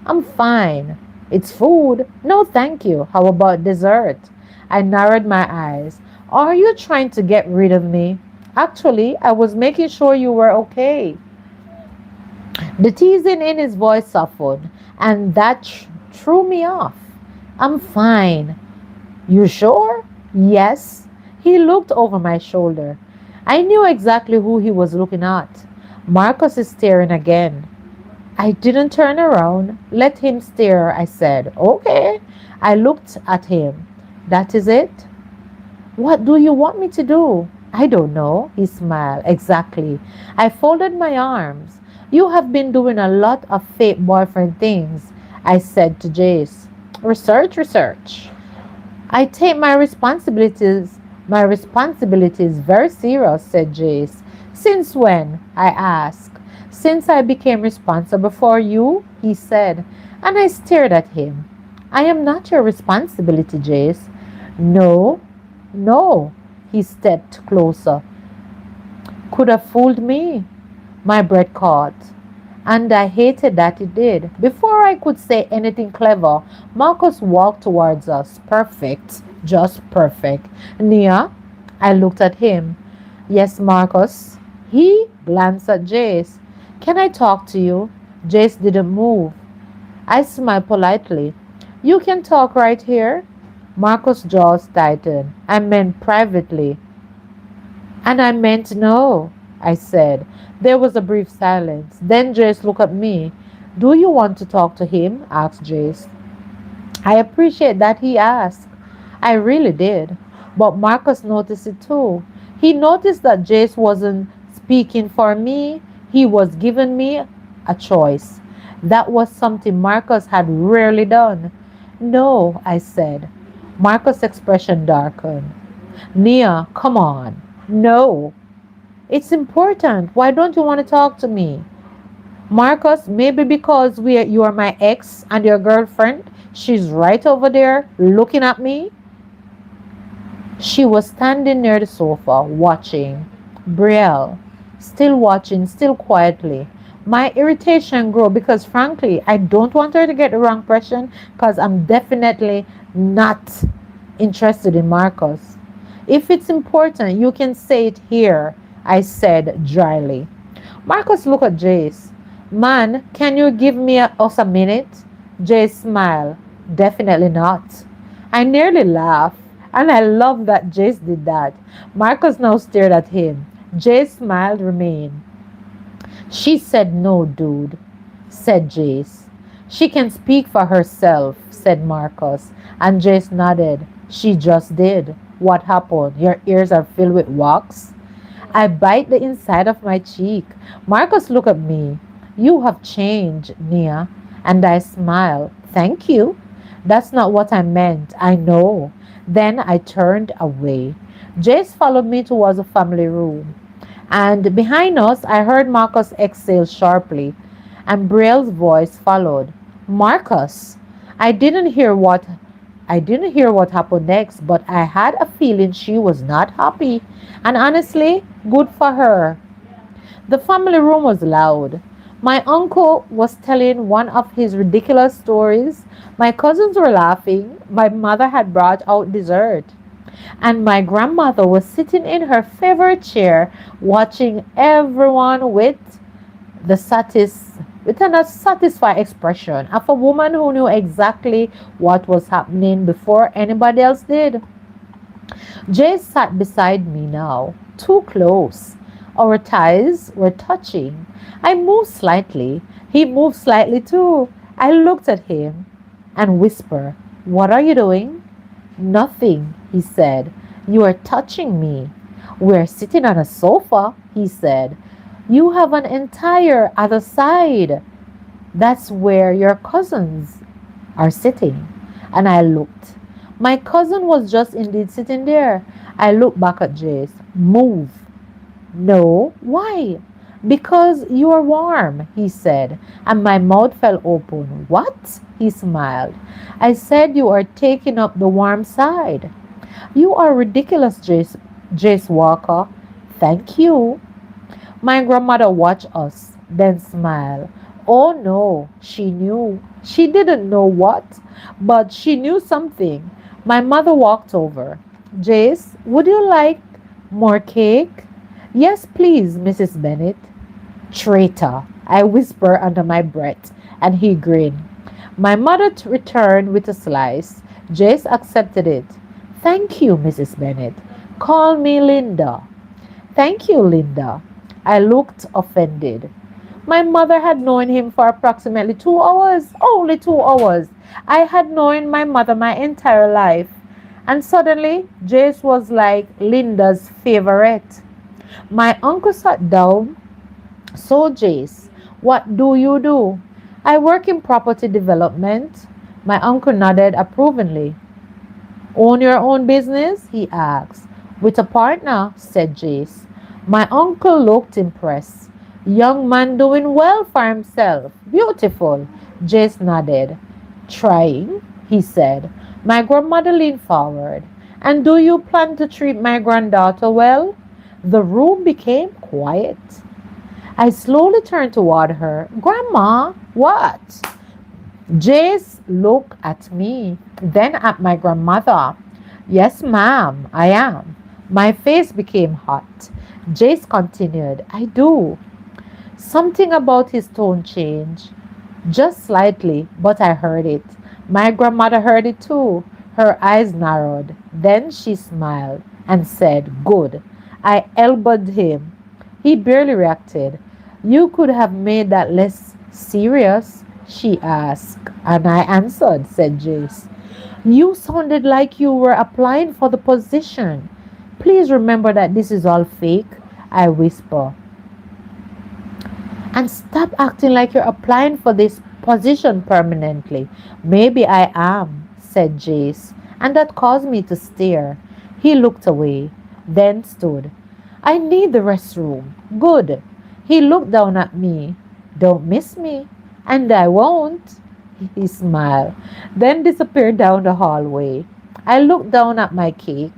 I'm fine. It's food. No, thank you. How about dessert? I narrowed my eyes. Are you trying to get rid of me? Actually, I was making sure you were okay. The teasing in his voice softened, and that threw me off. I'm fine. You sure? Yes. He looked over my shoulder. I knew exactly who he was looking at. Marcus is staring again. I didn't turn around. Let him stare, I said. Okay. I looked at him. That is it? What do you want me to do? I don't know, he smiled. Exactly. I folded my arms. You have been doing a lot of fake boyfriend things, I said to Jace. Research. I take my responsibilities very serious, said Jace. Since when? I asked. Since I became responsible for you, he said, and I stared at him. I am not your responsibility, Jace. No, no. He stepped closer. Could have fooled me. My breath caught, and I hated that it did. Before I could say anything clever, Marcus walked towards us. Perfect, just perfect. Nia, I looked at him. Yes, Marcus. He glanced at Jace. Can I talk to you? Jace didn't move. I smiled politely. You can talk right here. Marcus' jaws tightened. I meant privately. And I meant no, I said. There was a brief silence. Then Jace looked at me. Do you want to talk to him? Asked Jace. I appreciate that he asked. I really did. But Marcus noticed it too. He noticed that Jace wasn't speaking for me. He was giving me a choice. That was something Marcus had rarely done. No, I said. Marcus' expression darkened. Nia, come on. No. It's important. Why don't you want to talk to me? Marcus, maybe because you are my ex and your girlfriend. She's right over there looking at me. She was standing near the sofa, watching. Brielle, still watching, still quietly. My irritation grew because, frankly, I don't want her to get the wrong impression because I'm definitely not interested in Marcus. If it's important, you can say it here, I said dryly. Marcus looked at Jace. Man, can you give us a minute? Jace smiled. Definitely not. I nearly laughed, and I love that Jace did that. Marcus now stared at him. Jace smiled remained. She said no, dude, said Jace. She can speak for herself, said Marcus, and Jace nodded. She just did. What happened? Your ears are filled with wax? I bite the inside of my cheek. Marcus looked at me. You have changed, Nia. And I smiled. Thank you. That's not what I meant. I know. Then I turned away. Jace followed me towards the family room. And behind us, I heard Marcus exhale sharply, and Brielle's voice followed. Marcus! I didn't hear what I didn't hear what happened next, but I had a feeling she was not happy. And honestly, good for her. The family room was loud. My uncle was telling one of his ridiculous stories. My cousins were laughing. My mother had brought out dessert. And my grandmother was sitting in her favorite chair watching everyone the satis with a satisfied expression of a woman who knew exactly what was happening before anybody else did. Jay sat beside me now, too close. Our ties were touching. I moved slightly. He moved slightly too. I looked at him and whispered, "What are you doing?" "Nothing," he said. "You are touching me." "We're sitting on a sofa," he said. "You have an entire other side. That's where your cousins are sitting." And I looked. My cousin was just indeed sitting there. I looked back at Jace. "Move." "No, why?" "Because you are warm," he said, and my mouth fell open. "What?" He smiled. "I said you are taking up the warm side." "You are ridiculous, Jace Walker." "Thank you." My grandmother watched us, then smiled. Oh no, she knew. She didn't know what, but she knew something. My mother walked over. "Jace, would you like more cake?" "Yes, please, Mrs. Bennet." "Traitor," I whispered under my breath, and he grinned. My mother returned with a slice. Jace accepted it. "Thank you, Mrs. Bennet. Call me Linda." "Thank you, Linda." I looked offended. My mother had known him for approximately 2 hours, only 2 hours. I had known my mother my entire life. And suddenly, Jace was like Linda's favorite. My uncle sat down. "So, Jace, what do you do?" "I work in property development." My uncle nodded approvingly. "Own your own business?" he asked. "With a partner," said Jace. My uncle looked impressed. "Young man doing well for himself. Beautiful." Jace nodded. "Trying," he said. My grandmother leaned forward. "And do you plan to treat my granddaughter well?" The room became quiet. I slowly turned toward her. "Grandma, what?" Jace looked at me, then at my grandmother. "Yes, ma'am, I am." My face became hot. Jace continued, "I do." Something about his tone changed, just slightly, but I heard it. My grandmother heard it too. Her eyes narrowed. Then she smiled and said, "Good." I elbowed him. He barely reacted. "You could have made that less serious?" she asked. "And I answered," said Jace. "You sounded like you were applying for the position." "Please remember that this is all fake," I whisper. "And stop acting like you're applying for this position permanently." "Maybe I am," said Jace. and that caused me to stare. He looked away, then stood. I need the restroom. Good. He looked down at me. Don't miss me. And I won't. He smiled, then disappeared down the hallway. I looked down at my cake.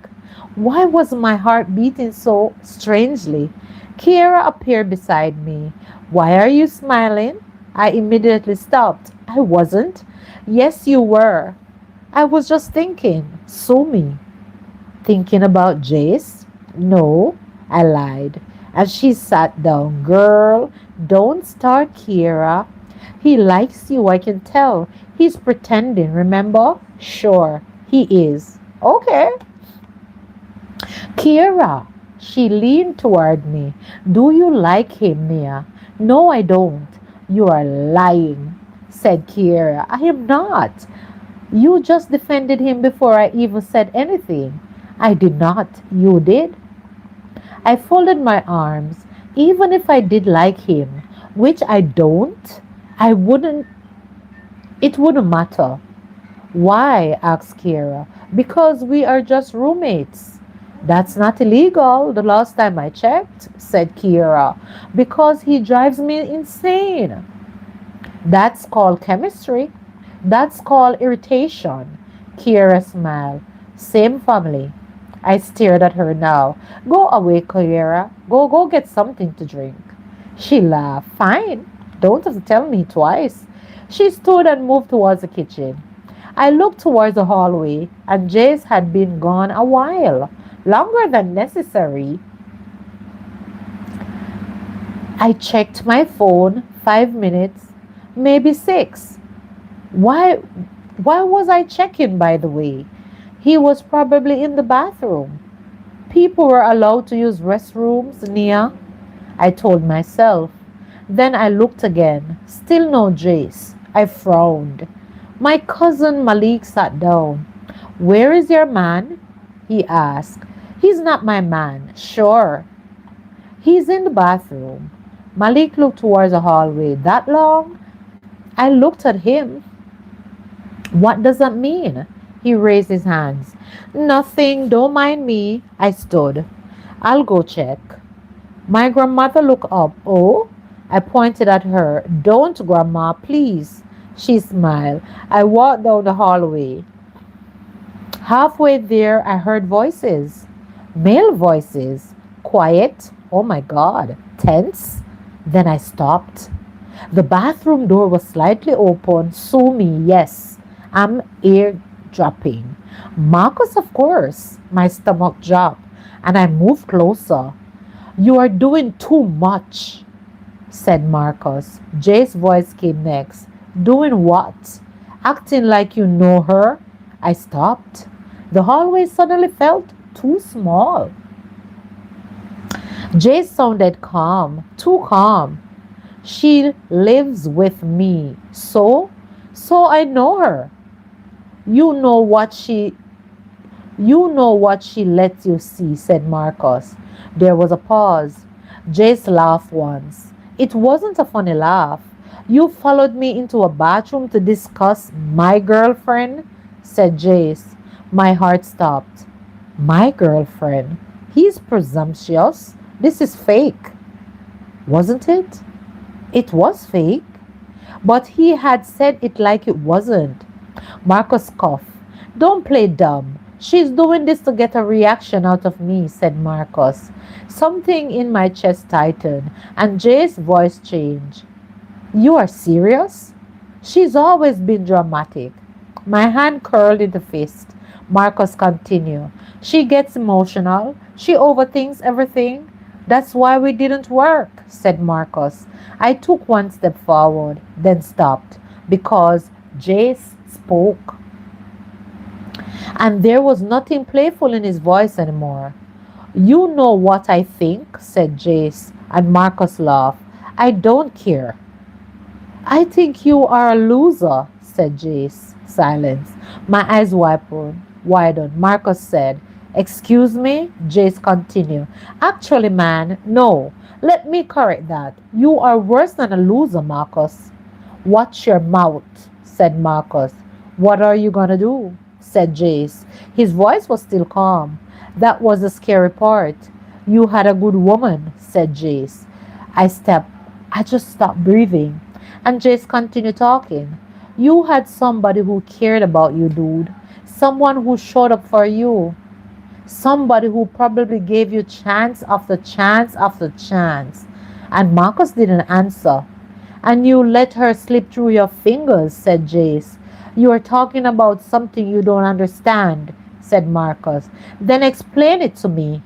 Why was my heart beating so strangely? Kiera appeared beside me. Why are you smiling? I immediately stopped. I wasn't. Yes, you were. I was just thinking. Sue me. Thinking about Jace? No, I lied. And she sat down. Girl, don't start, Kiera. He likes you, I can tell. He's pretending, remember? Sure, he is. Okay. Kiera, she leaned toward me. Do you like him, Nia? No, I don't. You are lying, said Kiera. I am not. You just defended him before I even said anything. I did not. You did. I folded my arms. Even if I did like him, which I don't, I wouldn't, it wouldn't matter. Why? Asked Kira. Because we are just roommates. That's not illegal, the last time I checked, said Kira. Because he drives me insane. That's called chemistry. That's called irritation. Kira smiled. Same family. I stared at her now. Go away, Kira. Go get something to drink. She laughed. Fine. Don't have to tell me twice. She stood and moved towards the kitchen. I looked towards the hallway, and Jace had been gone a while, longer than necessary. I checked my phone 5 minutes, maybe six. Why why was I checking, by the way? He was probably in the bathroom. People were allowed to use restrooms, Nia, I told myself. Then I looked again. Still no Jace. I frowned. My cousin Malik sat down. Where is your man? He asked. He's not my man. Sure. He's in the bathroom. Malik looked towards the hallway. That long? I looked at him. What does that mean? He raised his hands. Nothing, don't mind me. I stood. I'll go check. My grandmother looked up. Oh? I pointed at her. Don't, Grandma, please. She smiled. I walked down the hallway. Halfway there, I heard voices. Male voices. Quiet. Oh my God. Tense. Then I stopped. The bathroom door was slightly open. Sue me, yes. I'm eardropping. Marcus, of course. My stomach dropped, and I moved closer. You are doing too much, said Marcus. Jay's voice came next. Doing what? Acting like you know her? I stopped. The hallway suddenly felt too small. Jay sounded calm, too calm. She lives with me. So I know her. You know what she you know what she lets you see, said Marcus. There was a pause. Jace laughed once. It wasn't a funny laugh. You followed me into a bathroom to discuss my girlfriend, said Jace. My heart stopped. My girlfriend? He's presumptuous. This is fake. Wasn't it? It was fake. But he had said it like it wasn't. Marcus coughed. Don't play dumb. She's doing this to get a reaction out of me, said Marcus. Something in my chest tightened, and Jay's voice changed. You are serious? She's always been dramatic. My hand curled into fist. Marcus continued. She gets emotional. She overthinks everything. That's why we didn't work, said Marcus. I took one step forward, then stopped, because Jace spoke. And there was nothing playful in his voice anymore. You know what I think, said Jace, and Marcus laughed. I don't care. I think you are a loser, said Jace. Silence. My eyes widened. Marcus said, Excuse me? Jace continued. Actually, man, no. Let me correct that. You are worse than a loser, Marcus. Watch your mouth, said Marcus. What are you gonna do? said Jace. His voice was still calm. That was the scary part. You had a good woman, said Jace. I stepped. I just stopped breathing. And Jace continued talking. You had somebody who cared about you, dude. Someone who showed up for you. Somebody who probably gave you chance after chance after chance. And Marcus didn't answer. And you let her slip through your fingers, said Jace. You are talking about something you don't understand, said Marcus. Then explain it to me,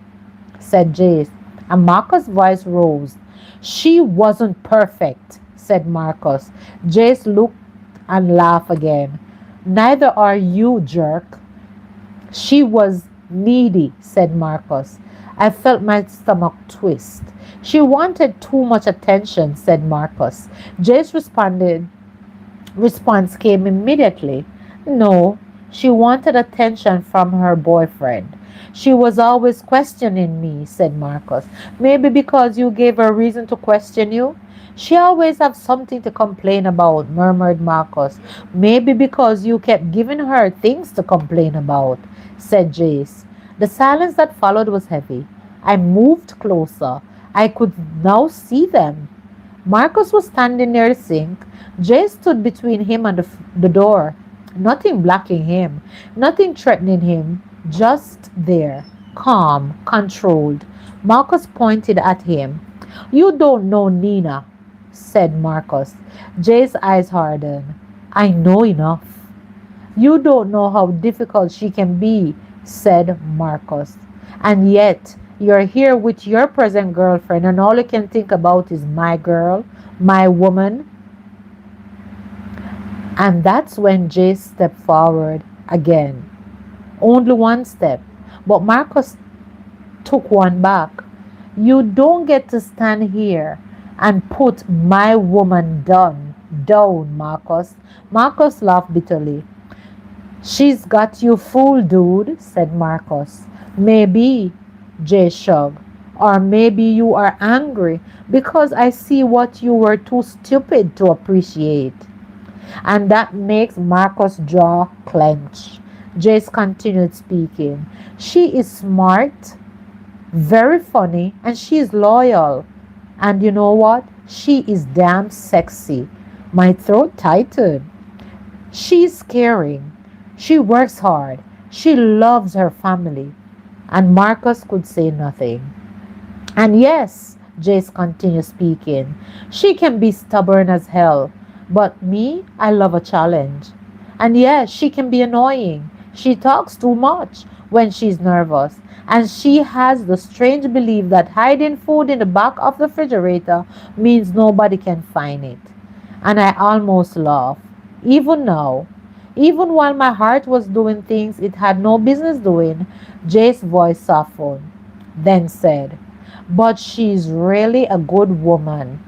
said Jace. And Marcus' voice rose. She wasn't perfect, said Marcus. Jace looked and laughed again. Neither are you, jerk. She was needy, said Marcus. I felt my stomach twist. She wanted too much attention, said Marcus. Jace response came immediately. No, she wanted attention from her boyfriend. She was always questioning me, said Marcus. Maybe because you gave her reason to question you? She always has something to complain about, murmured Marcus. Maybe because you kept giving her things to complain about, said Jace. The silence that followed was heavy. I moved closer. I could now see them. Marcus was standing near the sink. Jay stood between him and the door. Nothing blocking him, nothing threatening him, just there, calm, controlled. Marcus pointed at him. You don't know Nina, said Marcus. Jay's eyes hardened. I know enough. You don't know how difficult she can be, said Marcus. And yet, you're here with your present girlfriend, and all you can think about is my girl, my woman. And that's when Jay stepped forward again. Only one step. But Marcus took one back. You don't get to stand here and put my woman down, Marcus. Marcus laughed bitterly. She's got you fooled, dude, said Marcus. Maybe, Jay shrugged. Or maybe you are angry because I see what you were too stupid to appreciate. And that makes Marcus' jaw clench. Jace continued speaking. She is smart, very funny, and she is loyal. And you know what? She is damn sexy. My throat tightened. She's caring. She works hard. She loves her family. And Marcus could say nothing. And yes, Jace continued speaking, she can be stubborn as hell. But me, I love a challenge. And yes, she can be annoying. She talks too much when she's nervous. And she has the strange belief that hiding food in the back of the refrigerator means nobody can find it. And I almost laugh. Even now, even while my heart was doing things it had no business doing, Jay's voice softened, then said, but she's really a good woman.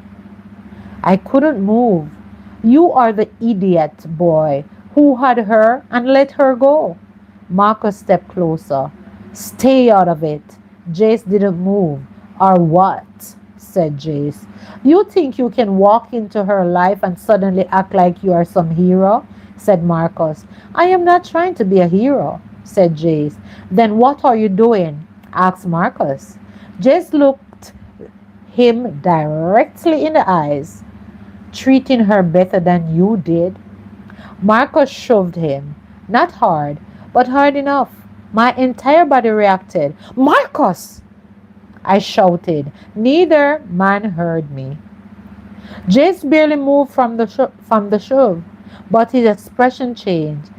I couldn't move. You are the idiot boy who had her and let her go. Marcus stepped closer. Stay out of it. Jace didn't move. Or what? Said Jace. You think you can walk into her life and suddenly act like you are some hero? Said Marcus. I am not trying to be a hero, said Jace. Then what are you doing? Asked Marcus. Jace looked him directly in the eyes. Treating her better than you did. Marcus shoved him. Not hard, but hard enough. My entire body reacted. Marcus! I shouted. Neither man heard me. Jace barely moved from the shove, but his expression changed.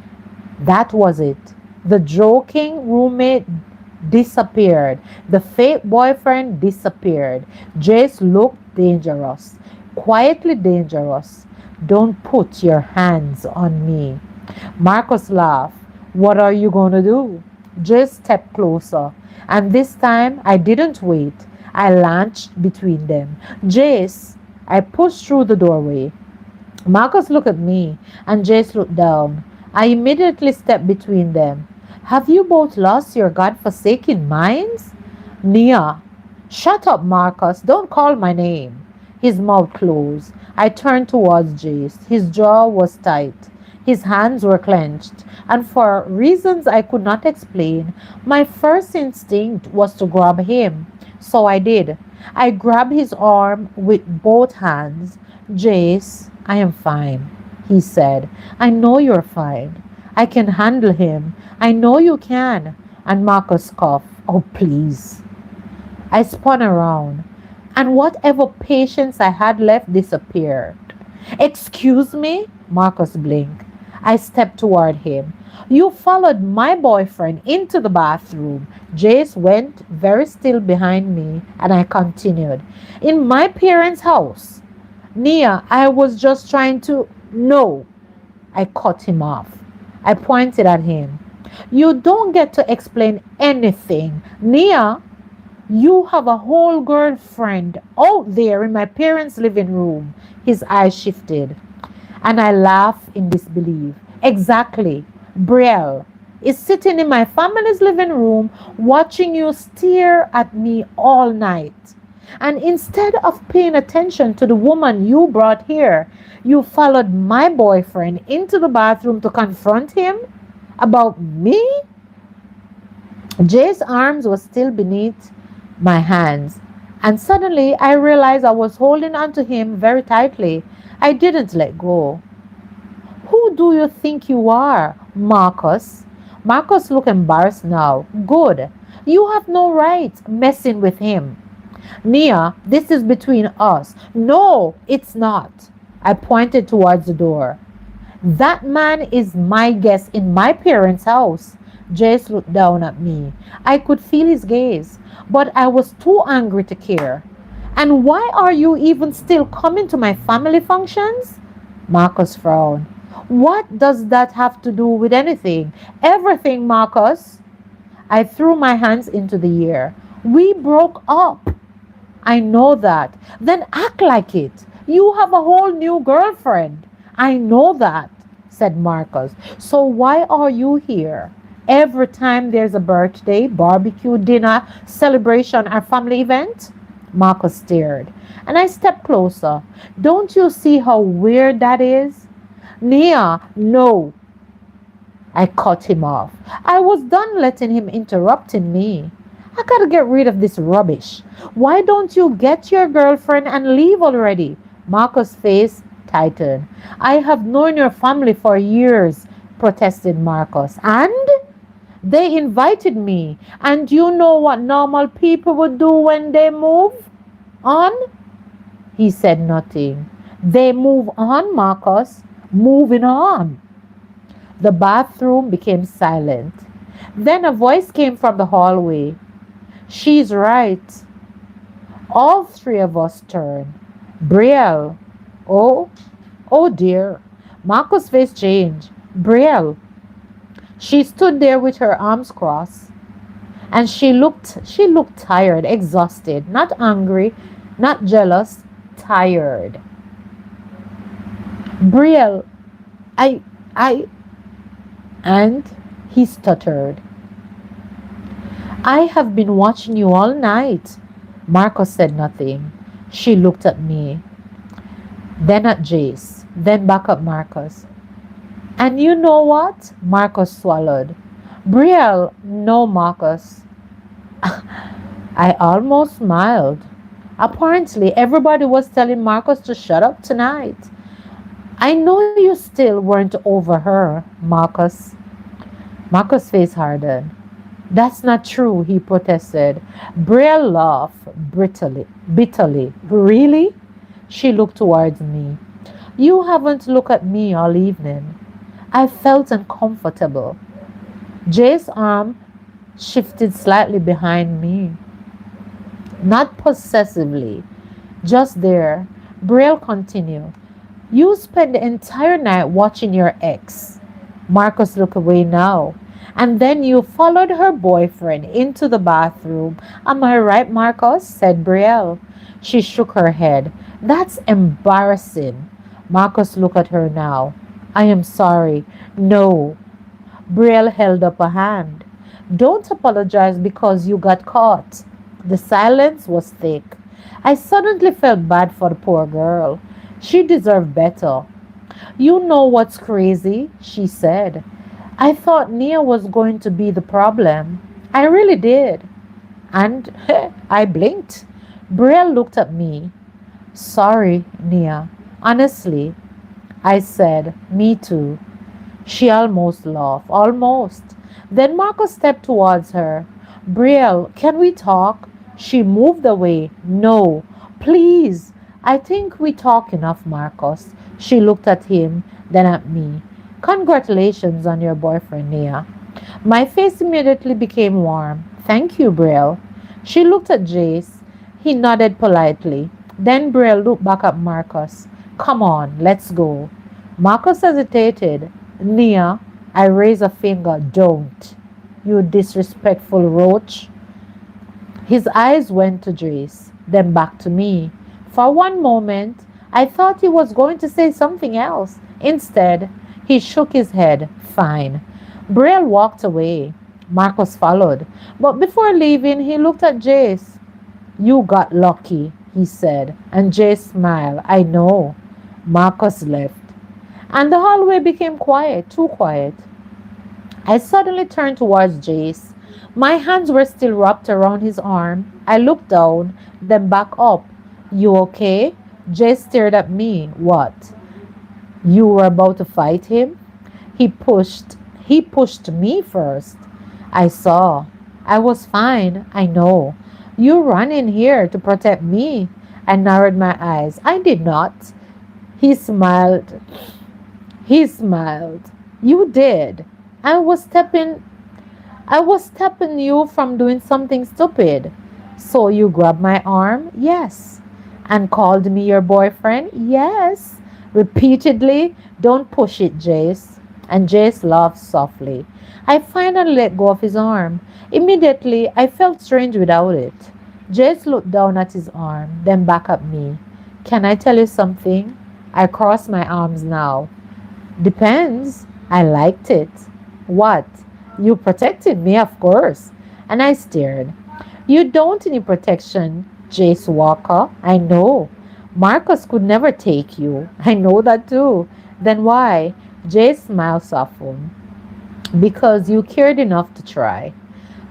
That was it. The joking roommate disappeared. The fake boyfriend disappeared. Jace looked dangerous. Quietly dangerous. Don't put your hands on me. Marcus laughed. What are you going to do? Jace stepped closer. And this time I didn't wait. I launched between them. Jace, I pushed through the doorway. Marcus looked at me and Jace looked down. I immediately stepped between them. Have you both lost your God-forsaken minds? Nia. Shut up, Marcus. Don't call my name. His mouth closed. I turned towards Jace. His jaw was tight. His hands were clenched, and for reasons I could not explain, my first instinct was to grab him. So I did. I grabbed his arm with both hands. Jace, I am fine, he said. I know you're fine. I can handle him. I know you can. And Marcus coughed. Oh, please. I spun around, and whatever patience I had left disappeared. Excuse me? Marcus blinked. I stepped toward him. You followed my boyfriend into the bathroom. Jace went very still behind me, and I continued. In my parents' house. Nia, I was just trying to. No. I cut him off. I pointed at him. You don't get to explain anything. Nia, you have a whole girlfriend out there in my parents' living room. His eyes shifted, and I laughed in disbelief. Exactly. Brielle is sitting in my family's living room watching you stare at me all night. And instead of paying attention to the woman you brought here, you followed my boyfriend into the bathroom to confront him about me? Jay's arms were still beneath my hands, and suddenly I realized I was holding onto him very tightly. I didn't let go. Who do you think you are, Marcus? Marcus looked embarrassed now. Good. You have no right messing with him. Nia, this is between us. No, it's not. I pointed towards the door. That man is my guest in my parents' house. Jace looked down at me. I could feel his gaze, but I was too angry to care. And why are you even still coming to my family functions? Marcus frowned. What does that have to do with anything? Everything, Marcus. I threw my hands into the air. We broke up. I know that. Then act like it. You have a whole new girlfriend. I know that, said Marcus. So why are you here? Every time there's a birthday, barbecue, dinner, celebration, or family event? Marcus stared, and I stepped closer. Don't you see how weird that is? Nia, no. I cut him off. I was done letting him interrupting me. I gotta get rid of this rubbish. Why don't you get your girlfriend and leave already? Marcus' face tightened. I have known your family for years, protested Marcus. And? They invited me. And you know what normal people would do when they move on? He said nothing. They move on, Marcus. Moving on. The bathroom became silent. Then a voice came from the hallway. She's right. All three of us turned. Brielle. Oh, oh dear. Marco's face changed. Brielle. She stood there with her arms crossed, and she looked tired, exhausted, not angry, not jealous, tired. Brielle, I and he stuttered. I have been watching you all night. Marcos said nothing. She looked at me, then at Jace, then back at Marcos. And you know what? Marcos swallowed. Brielle, no, Marcos. I almost smiled. Apparently, everybody was telling Marcos to shut up tonight. I know you still weren't over her, Marcos. Marcos' face hardened. That's not true, he protested. Brielle laughed bitterly. Really? She looked towards me. You haven't looked at me all evening. I felt uncomfortable. Jay's arm shifted slightly behind me. Not possessively, just there. Brielle continued. You spent the entire night watching your ex. Marcos looked away now. And then you followed her boyfriend into the bathroom. Am I right, Marcos? Said Brielle. She shook her head. That's embarrassing. Marcos looked at her now. I am sorry. No. Brielle held up a hand. Don't apologize because you got caught. The silence was thick. I suddenly felt bad for the poor girl. She deserved better. You know what's crazy? She said. I thought Nia was going to be the problem. I really did. And I blinked. Brielle looked at me. Sorry, Nia. Honestly, I said, me too. She almost laughed. Almost. Then Marcus stepped towards her. Brielle, can we talk? She moved away. No. Please. I think we talk enough, Marcus. She looked at him, then at me. Congratulations on your boyfriend, Nia. My face immediately became warm. Thank you, Brielle. She looked at Jace. He nodded politely. Then Brielle looked back at Marcus. Come on, let's go. Marcus hesitated. Nia, I raise a finger. Don't. You disrespectful roach. His eyes went to Jace, then back to me. For one moment, I thought he was going to say something else. Instead, he shook his head. Fine. Brielle walked away. Marcus followed. But before leaving, he looked at Jace. You got lucky, he said, and Jace smiled. I know. Marcus left. And the hallway became quiet, too quiet. I suddenly turned towards Jace. My hands were still wrapped around his arm. I looked down, then back up. You okay? Jace stared at me. What? You were about to fight him? He pushed he pushed me first. I saw. I was fine, I know. You ran in here to protect me. I narrowed my eyes. I did not. He smiled. He smiled. You did. I was stepping I was stopping you from doing something stupid. So you grabbed my arm? Yes. And called me your boyfriend? Yes. Repeatedly? Don't push it, Jace. And Jace laughed softly. I finally let go of his arm. Immediately, I felt strange without it. Jace looked down at his arm, then back at me. Can I tell you something? I crossed my arms now. Depends. I liked it. What? You protected me, of course. And I stared. You don't need protection, Jace Walker. I know. Marcus could never take you. I know that too. Then why? Jace smiled softly. Because you cared enough to try.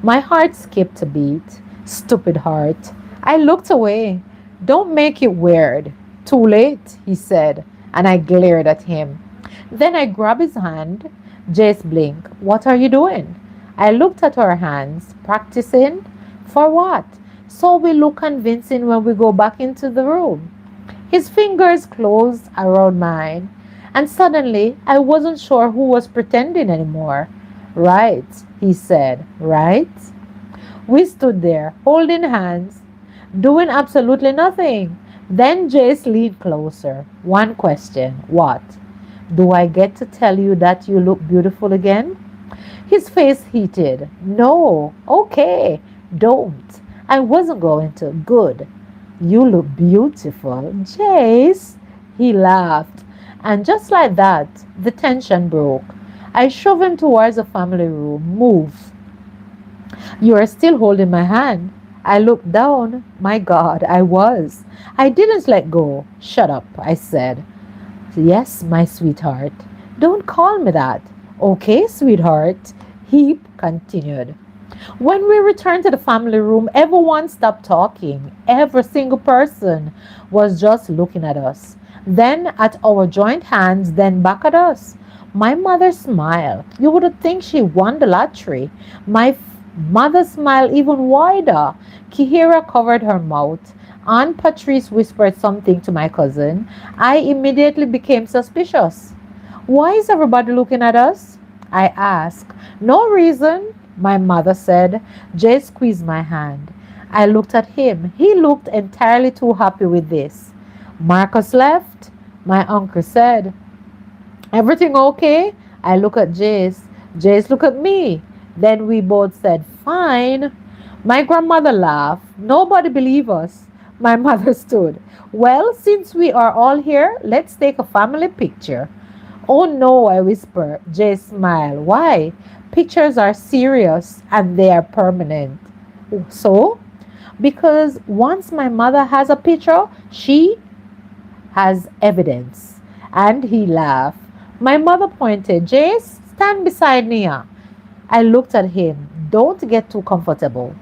My heart skipped a beat. Stupid heart. I looked away. Don't make it weird. Too late, he said, and I glared at him. Then I grabbed his hand. Jace blinked. What are you doing? I looked at our hands. Practicing? For what? So we look convincing when we go back into the room. His fingers closed around mine, and suddenly I wasn't sure who was pretending anymore. Right, he said. Right? We stood there, holding hands, doing absolutely nothing. Then Jace leaned closer. One question. What? Do I get to tell you that you look beautiful again? His face heated. No. Okay. Don't. I wasn't going to. Good. You look beautiful. Jace. He laughed. And just like that, the tension broke. I shoved him towards the family room. Move. You are still holding my hand. I looked down. My God, I was. I didn't let go. Shut up, I said. Yes, my sweetheart. Don't call me that. Okay, sweetheart. He continued. When we returned to the family room, everyone stopped talking. Every single person was just looking at us. Then at our joint hands, then back at us. My mother smiled. You would think she won the lottery. My mother smiled even wider. Kihira covered her mouth. Aunt Patrice whispered something to my cousin. I immediately became suspicious. Why is everybody looking at us? I asked. No reason, my mother said. Jay squeezed my hand. I looked at him. He looked entirely too happy with this. Marcus left, my uncle said. Everything okay? I look at Jace. Jace looked at me. Then we both said, fine. My grandmother laughed. Nobody believed us. My mother stood. Well, since we are all here, let's take a family picture. Oh no, I whispered. Jay smiled. Why? Pictures are serious and they are permanent. So? Because once my mother has a picture, she has evidence. And he laughed. My mother pointed, Jace, stand beside Nia. I looked at him. Don't get too comfortable.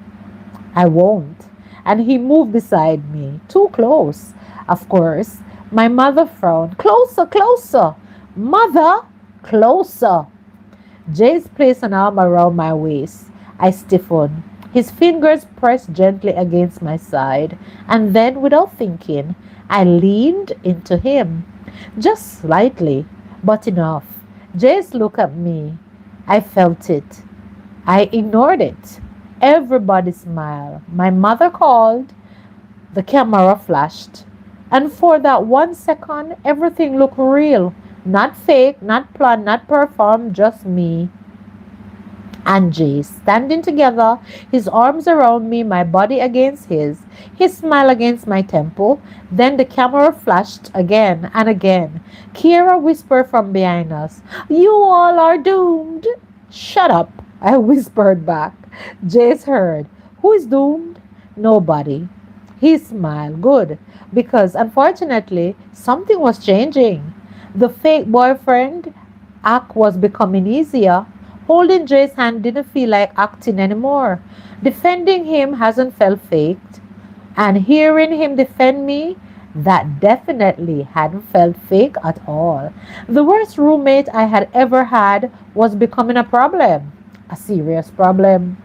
I won't. And he moved beside me, too close. Of course, my mother frowned. Closer, closer. Mother, closer. Jace placed an arm around my waist. I stiffened. His fingers pressed gently against my side, and then, without thinking, I leaned into him. Just slightly, but enough. Jace looked at me. I felt it. I ignored it. Everybody smiled. My mother called. The camera flashed. And for that 1 second, everything looked real. Not fake, not planned, not performed, just me and Jay standing together, his arms around me, my body against his smile against my temple. Then the camera flashed again and again. Kira whispered from behind us, You all are doomed. Shut up, I whispered back. Jace heard. Who is doomed? Nobody. He smiled. Good, because unfortunately, something was changing. The fake boyfriend act was becoming easier. Holding Jay's hand didn't feel like acting anymore. Defending him hasn't felt faked. And hearing him defend me, that definitely hadn't felt fake at all. The worst roommate I had ever had was becoming a problem. A serious problem.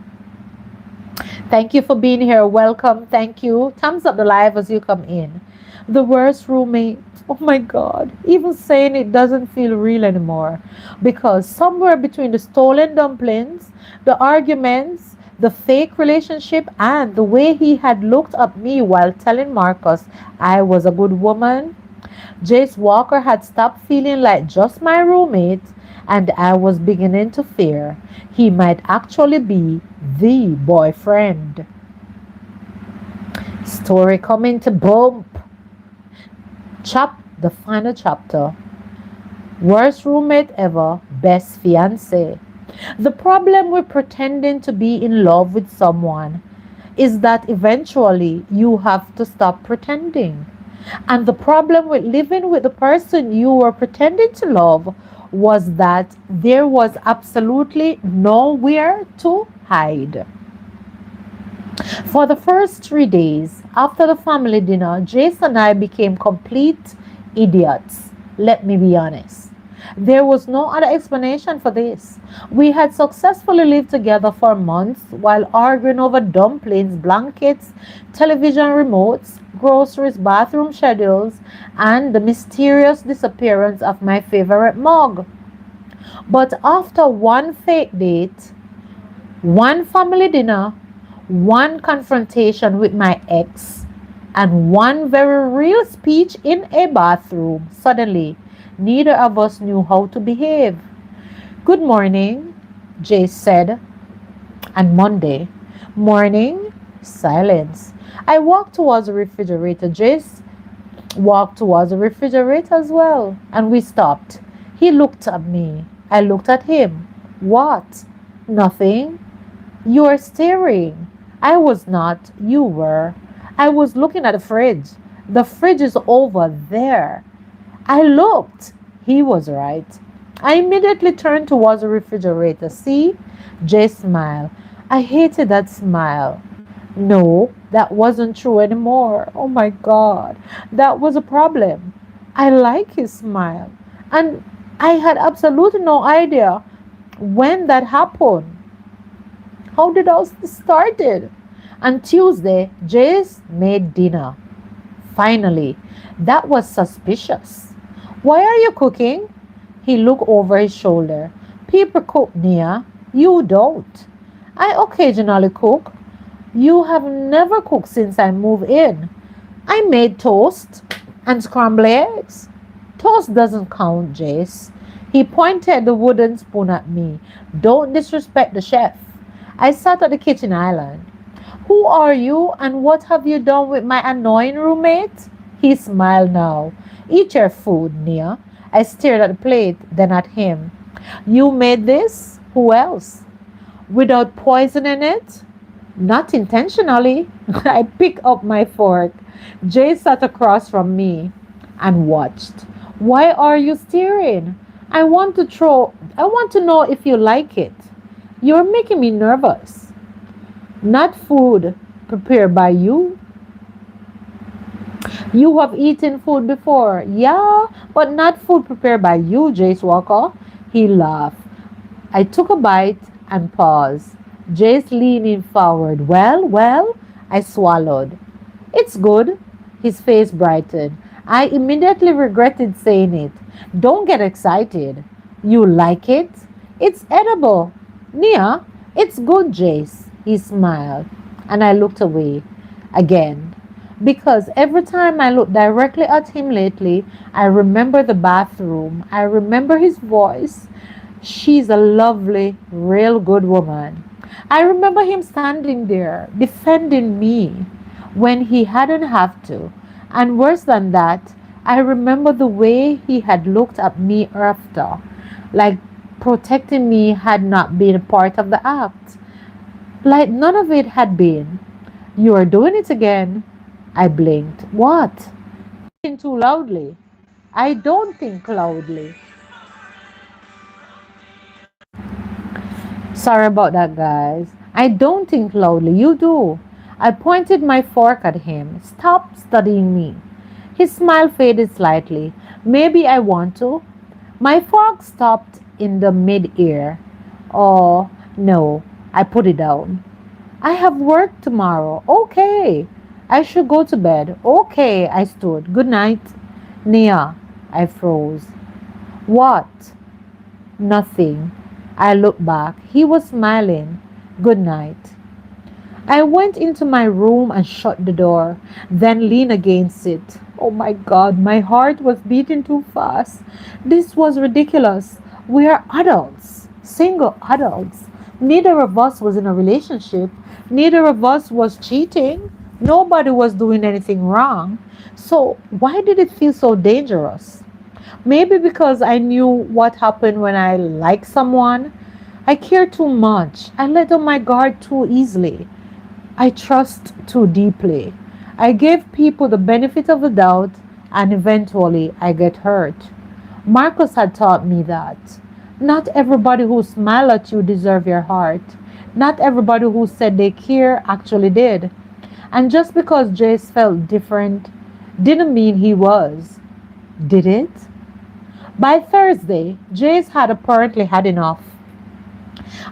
Thank you for being here. Welcome. Thank you. Thumbs up the live as you come in. The worst roommate. Oh my God. Even saying it doesn't feel real anymore. Because somewhere between the stolen dumplings, the arguments, the fake relationship, and the way he had looked at me while telling Marcus I was a good woman, Jace Walker had stopped feeling like just my roommate, and I was beginning to fear he might actually be the boyfriend. Story coming to bump. The final chapter. Worst roommate ever, best fiance. The problem with pretending to be in love with someone is that eventually you have to stop pretending. And the problem with living with the person you were pretending to love was that there was absolutely nowhere to hide. For the first 3 days after the family dinner, Jason and I became complete idiots. Let me be honest. There was no other explanation for this. We had successfully lived together for months while arguing over dumplings, blankets, television remotes, groceries, bathroom schedules, and the mysterious disappearance of my favorite mug. But after one fake date, one family dinner, one confrontation with my ex, and one very real speech in a bathroom, suddenly neither of us knew how to behave. Good morning, Jay said, and Monday. Morning, silence. I walked towards the refrigerator. Jace walked towards the refrigerator as well, and we stopped. He looked at me. I looked at him. What? Nothing. You are staring. I was not. You were. I was looking at the fridge. The fridge is over there. I looked. He was right. I immediately turned towards the refrigerator. See? Jay smiled. I hated that smile. No, that wasn't true anymore. Oh my God. That was a problem. I like his smile. And I had absolutely no idea when that happened. How did all this started? On Tuesday, Jace made dinner. Finally, that was suspicious. Why are you cooking? He looked over his shoulder. People cook, Nia. You don't. I occasionally cook. You have never cooked since I moved in. I made toast and scrambled eggs. Toast doesn't count, Jace. He pointed the wooden spoon at me. Don't disrespect the chef. I sat at the kitchen island. Who are you and what have you done with my annoying roommate? He smiled now. Eat your food, Nia. I stared at the plate, then at him. You made this? Who else? Without poisoning it? Not intentionally. I picked up my fork. Jay sat across from me and watched. Why are you staring? I want to know if you like it. You're making me nervous. Not food prepared by you. You have eaten food before. Yeah, but not food prepared by you, Jace Walker. He laughed. I took a bite and paused. Jace leaning forward. Well, I swallowed. It's good. His face brightened. I immediately regretted saying it. Don't get excited. You like it? It's edible. Nia, it's good, Jace. He smiled. And I looked away again. Because every time I look directly at him lately, I remember the bathroom. I remember his voice. She's a lovely, real good woman. I remember him standing there, defending me when he hadn't have to. And worse than that, I remember the way he had looked at me after, like protecting me had not been a part of the act. Like none of it had been. You are doing it again. I blinked. What? Thinking too loudly. I don't think loudly. Sorry about that, guys. I don't think loudly. You do. I pointed my fork at him. Stop studying me. His smile faded slightly. Maybe I want to. My fork stopped in the mid-air. Oh, no. I put it down. I have work tomorrow. Okay. I should go to bed. Okay. I stood. Good night. Nia. I froze. What? Nothing. I looked back. He was smiling. Good night. I went into my room and shut the door, then leaned against it. Oh my God, my heart was beating too fast. This was ridiculous. We are adults, single adults. Neither of us was in a relationship. Neither of us was cheating. Nobody was doing anything wrong. So, why did it feel so dangerous? Maybe because I knew what happened when I like someone. I care too much. I let down my guard too easily. I trust too deeply. I give people the benefit of the doubt and eventually I get hurt. Marcus had taught me that. Not everybody who smiled at you deserve your heart. Not everybody who said they care actually did. And just because Jace felt different didn't mean he was. Did it? By Thursday, Jace had apparently had enough.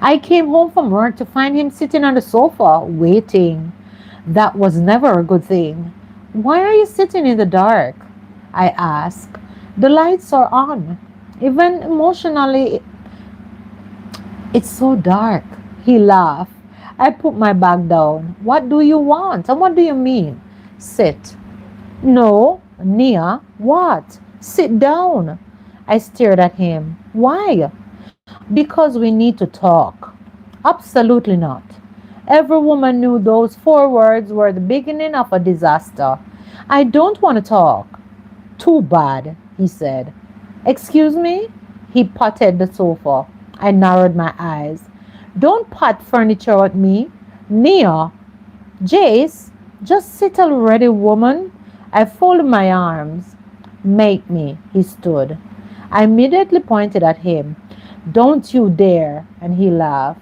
I came home from work to find him sitting on the sofa, waiting. That was never a good thing. Why are you sitting in the dark? I asked. The lights are on. Even emotionally, it's so dark. He laughed. I put my bag down. What do you want? And what do you mean? Sit. No, Nia, what? Sit down. I stared at him. Why? Because we need to talk. Absolutely not. Every woman knew those 4 words were the beginning of a disaster. I don't want to talk. Too bad, he said. Excuse me? He patted the sofa. I narrowed my eyes. Don't pat furniture at me. Nia. Jace, just sit already, woman. I folded my arms. Make me, he stood. I immediately pointed at him. Don't you dare. And he laughed.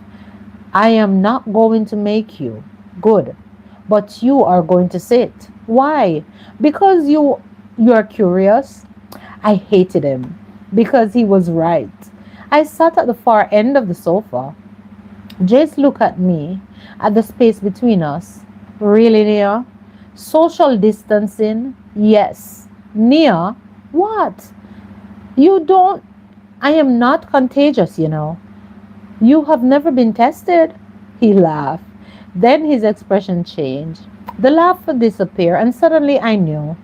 I am not going to make you. Good. But you are going to sit. Why? Because you're curious? I hated him. Because he was right. I sat at the far end of the sofa. Jace looked at me, at the space between us. Really, Nia? Social distancing? Yes. Nia? What? You don't. I am not contagious, you know. You have never been tested? He laughed. Then his expression changed. The laugh would disappear, and suddenly I knew.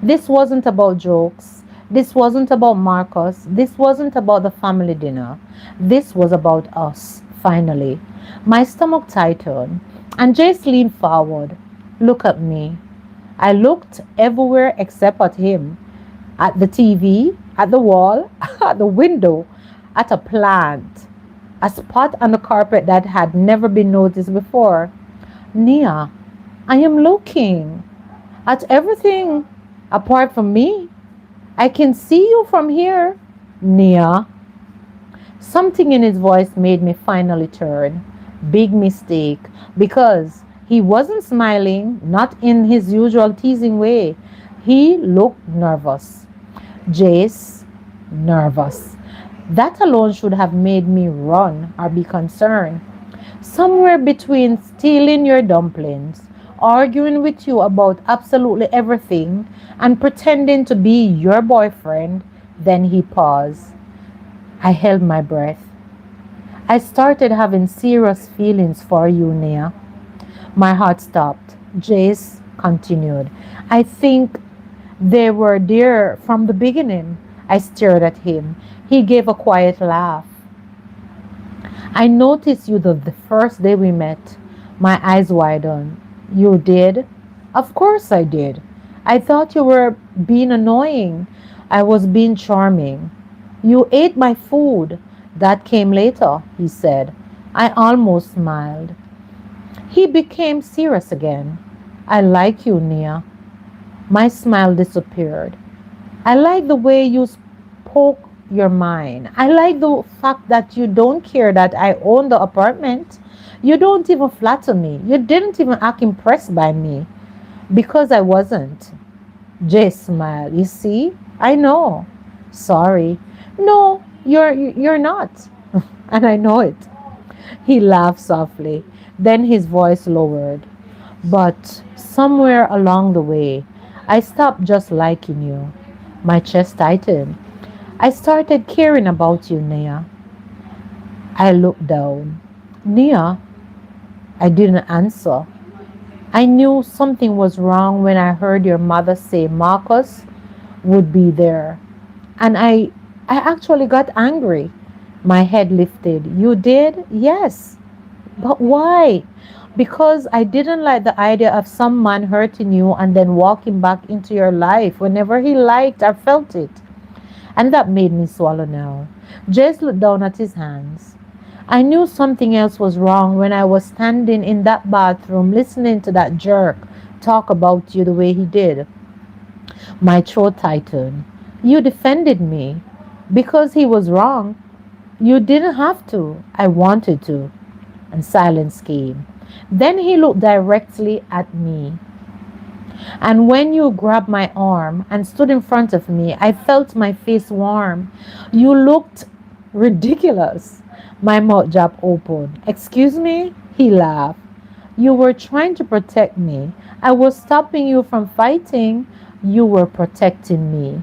This wasn't about jokes. This wasn't about Marcus. This wasn't about the family dinner. This was about us, finally. My stomach tightened, and Jace leaned forward. Look at me. I looked everywhere except at him. At the TV, at the wall, at the window, at a plant, a spot on the carpet that had never been noticed before. Nia, I am looking at everything apart from me. I can see you from here, Nia. Something in his voice made me finally turn. Big mistake, because he wasn't smiling, not in his usual teasing way. He looked nervous. Jace, nervous. That alone should have made me run or be concerned. Somewhere between stealing your dumplings, arguing with you about absolutely everything, and pretending to be your boyfriend, then he paused. I held my breath. I started having serious feelings for you, Nia. My heart stopped. Jace continued. I think they were there from the beginning. I stared at him. He gave a quiet laugh. I noticed you the first day we met. My eyes widened. You did? Of course I did. I thought you were being annoying. I was being charming. You ate my food. That came later, he said. I almost smiled. He became serious again. I like you, Nia. My smile disappeared. I like the way you spoke your mind. I like the fact that you don't care that I own the apartment. You don't even flatter me. You didn't even act impressed by me because I wasn't. Jay smiled. You see? I know. Sorry. No, you're not. And I know it. He laughed softly. Then his voice lowered. But somewhere along the way, I stopped just liking you. My chest tightened. I started caring about you, Nia. I looked down. Nia, I didn't answer. I knew something was wrong when I heard your mother say Marcus would be there. And I actually got angry. My head lifted. You did? Yes. But why? Because I didn't like the idea of some man hurting you and then walking back into your life whenever he liked or felt it. And that made me swallow now. Jace looked down at his hands. I knew something else was wrong when I was standing in that bathroom listening to that jerk talk about you the way he did. My throat tightened. You defended me because he was wrong. You didn't have to. I wanted to. And silence came. Then he looked directly at me. And when you grabbed my arm and stood in front of me, I felt my face warm. You looked ridiculous. My mouth dropped open. Excuse me? He laughed. You were trying to protect me. I was stopping you from fighting. You were protecting me.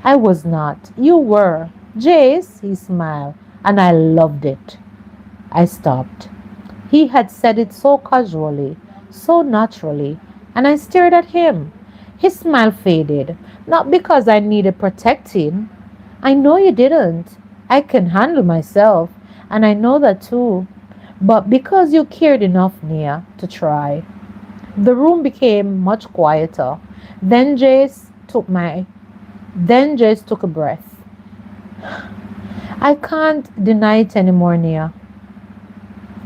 I was not. You were. Jace, he smiled, and I loved it. I stopped. He had said it so casually, so naturally, and I stared at him. His smile faded, not because I needed protecting. I know you didn't. I can handle myself, and I know that too. But because you cared enough, Nia, to try. The room became much quieter. Then Jace took my then Jace took a breath. I can't deny it anymore, Nia.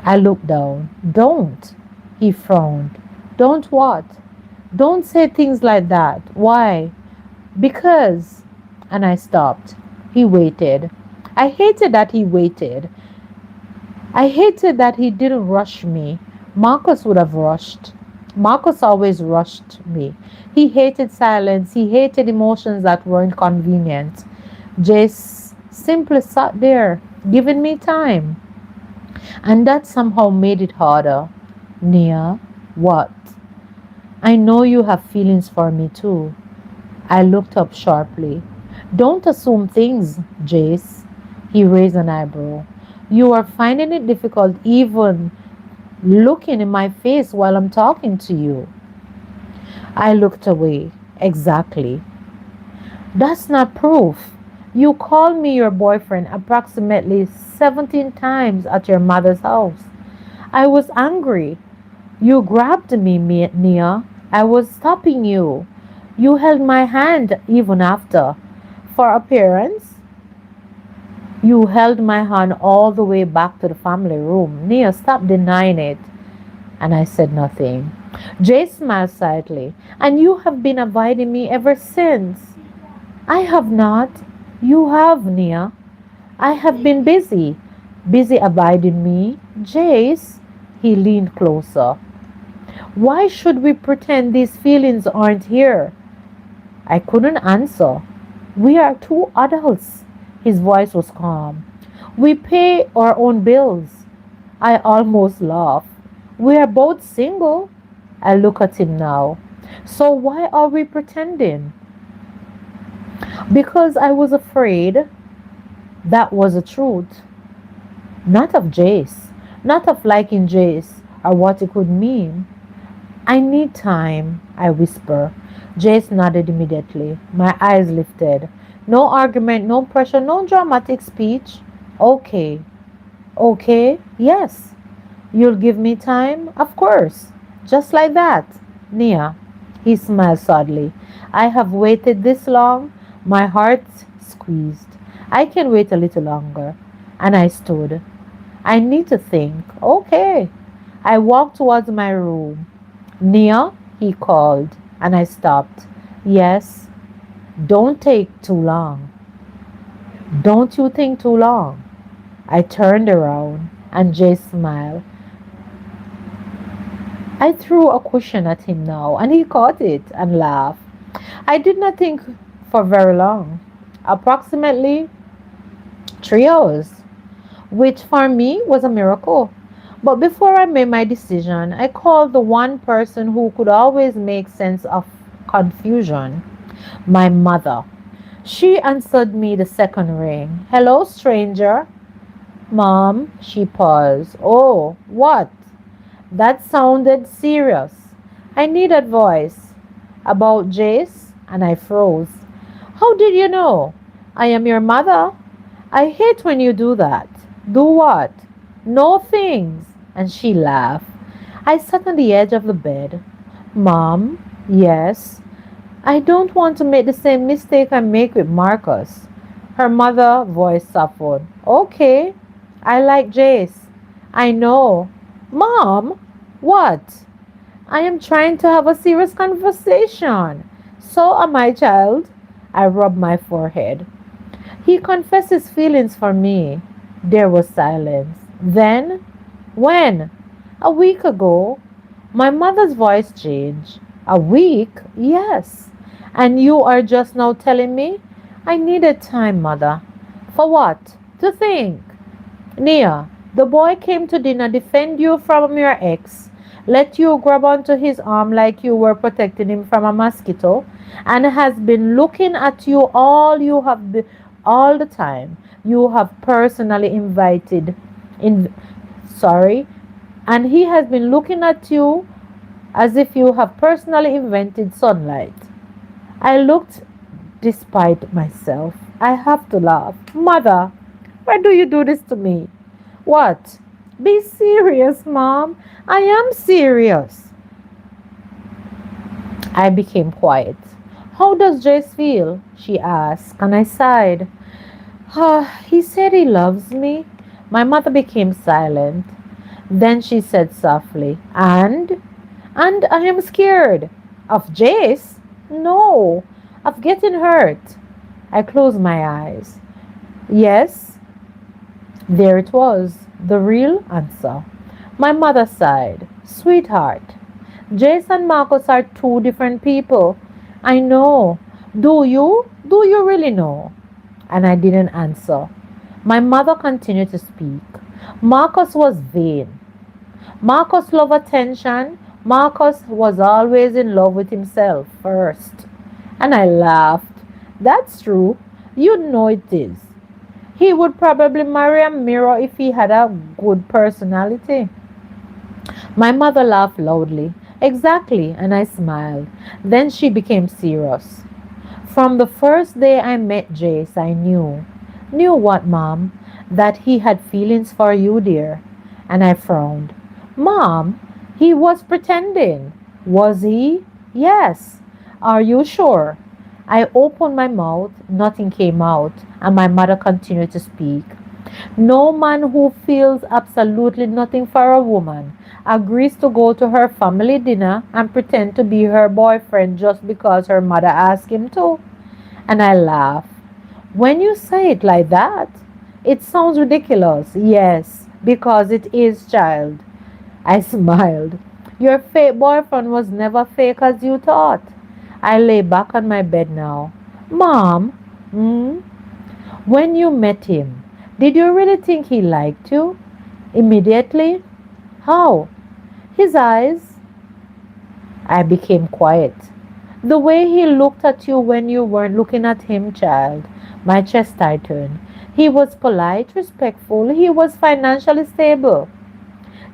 I looked down. Don't. He frowned. Don't what? Don't say things like that. Why? Because. And I stopped. He waited. I hated that he waited. I hated that he didn't rush me. Marcus would have rushed. Marcus always rushed me. He hated silence. He hated emotions that weren't convenient. Jace simply sat there, giving me time. And that somehow made it harder. Nia, what? I know you have feelings for me too. I looked up sharply. Don't assume things, Jace. He raised an eyebrow. You are finding it difficult even looking in my face while I'm talking to you. I looked away. Exactly. That's not proof. You called me your boyfriend approximately 17 times at your mother's house. I was angry. You grabbed me, Nia. I was stopping you. You held my hand even after. For appearance, you held my hand all the way back to the family room. Nia, stop denying it. And I said nothing. Jay smiled slightly. And you have been avoiding me ever since. I have not. You have, Nia. I have been busy. Busy abiding me. Jace, he leaned closer. Why should we pretend these feelings aren't here? I couldn't answer. We are two adults. His voice was calm. We pay our own bills. I almost laughed. We are both single. I look at him now. So why are we pretending? Because I was afraid that was the truth. Not of Jace, not of liking Jace or what it could mean. I need time, I whisper. Jace nodded immediately. My eyes lifted. No argument, no pressure, no dramatic speech. Okay. Okay, yes. You'll give me time? Of course. Just like that. Nia. He smiled sadly. I have waited this long. My heart squeezed. I can wait a little longer. And I stood. I need to think. Okay. I walked towards my room. Nia, he called, and I stopped. Yes, don't take too long. Don't you think too long? I turned around, and Jay smiled. I threw a cushion at him now, and he caught it and laughed. I did not think for very long. Approximately 3 hours, which for me was a miracle. But before I made my decision, I called the one person who could always make sense of confusion, my mother. She answered me the second ring. Hello, stranger. Mom, she paused. Oh, what? That sounded serious. I need advice. About Jace? And I froze. How did you know? I am your mother. I hate when you do that. Do what? No things. And she laughed. I sat on the edge of the bed. Mom, yes. I don't want to make the same mistake I make with Marcus. Her mother voice softened. Okay, I like Jace. I know. Mom, what? I am trying to have a serious conversation. So am I, child. I rubbed my forehead. He confessed his feelings for me. There was silence. Then, when? A week ago. My mother's voice changed. A week? Yes. And you are just now telling me? I needed time, mother. For what? To think. Nia, the boy came to dinner, defend you from your ex, let you grab onto his arm like you were protecting him from a mosquito, and has been looking at you all the time. You have personally in sorry, and he has been looking at you as if you have personally invented sunlight. I looked despite myself. I have to laugh. Mother, why do you do this to me? What? Be serious, Mom. I am serious. I became quiet. How does Jace feel? She asked, and I sighed. He said he loves me. My mother became silent. Then she said softly, And I am scared. Of Jace? No, of getting hurt. I closed my eyes. Yes, there it was, the real answer. My mother sighed. Sweetheart, Jace and Marcus are two different people. I know. Do you? Do you really know? And I didn't answer. My mother continued to speak. Marcus was vain. Marcus loved attention. Marcus was always in love with himself first. And I laughed. That's true. You know it is. He would probably marry a mirror if he had a good personality. My mother laughed loudly. Exactly, and I smiled. Then she became serious. From the first day I met Jace, I knew. Knew what, Mom? That he had feelings for you, dear. And I frowned. Mom, he was pretending. Was he? Yes. Are you sure? I opened my mouth, nothing came out, and my mother continued to speak. No man who feels absolutely nothing for a woman agrees to go to her family dinner and pretend to be her boyfriend just because her mother asked him to. And I laugh. When you say it like that, it sounds ridiculous. Yes, because it is, child. I smiled. Your fake boyfriend was never fake as you thought. I lay back on my bed now. Mom, hmm? When you met him, did you really think he liked you? Immediately? How? His eyes? I became quiet. The way he looked at you when you weren't looking at him, child. My chest tightened. He was polite, respectful. He was financially stable.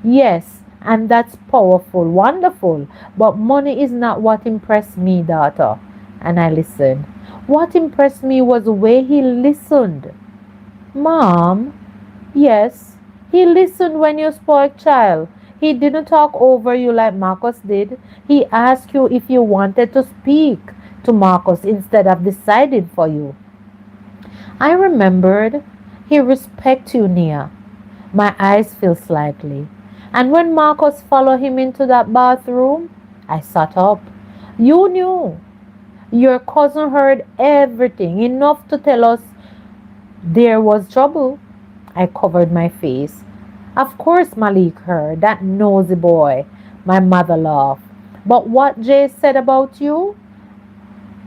Yes, and that's powerful, wonderful. But money is not what impressed me, daughter. And I listened. What impressed me was the way he listened. Mom, yes, he listened when you spoke, child. He didn't talk over you like Marcus did. He asked you if you wanted to speak to Marcus instead of deciding for you. I remembered he respects you, Nia. My eyes filled slightly. And when Marcus followed him into that bathroom, I sat up. You knew. Your cousin heard everything, enough to tell us there was trouble. I covered my face. Of course Malik heard, that nosy boy. My mother laughed. But what Jay said about you?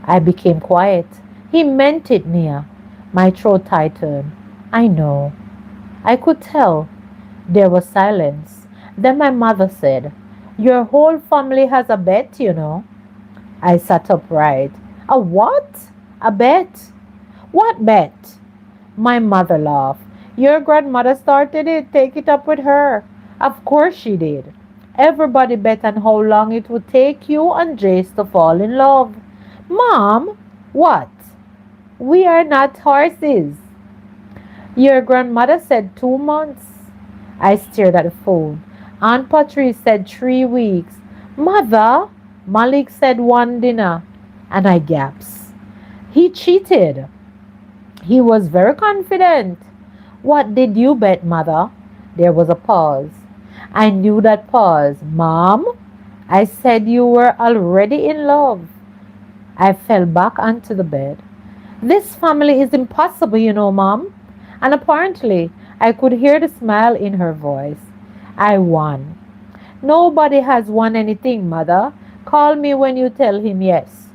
I became quiet. He meant it, Nia. My throat tightened. I know. I could tell. There was silence. Then my mother said, your whole family has a bet, you know. I sat upright. A what? A bet? What bet? My mother laughed. Your grandmother started it. Take it up with her. Of course she did. Everybody bet on how long it would take you and Jace to fall in love. Mom, what? We are not horses. Your grandmother said 2 months. I stared at the phone. Aunt Patrice said 3 weeks. Mother, Malik said one dinner. And I gasped. He cheated. He was very confident. What did you bet, mother? There was a pause. I knew that pause. Mom, I said you were already in love. I fell back onto the bed. This family is impossible, you know, Mom. And apparently, I could hear the smile in her voice. I won. Nobody has won anything, Mother. Call me when you tell him yes.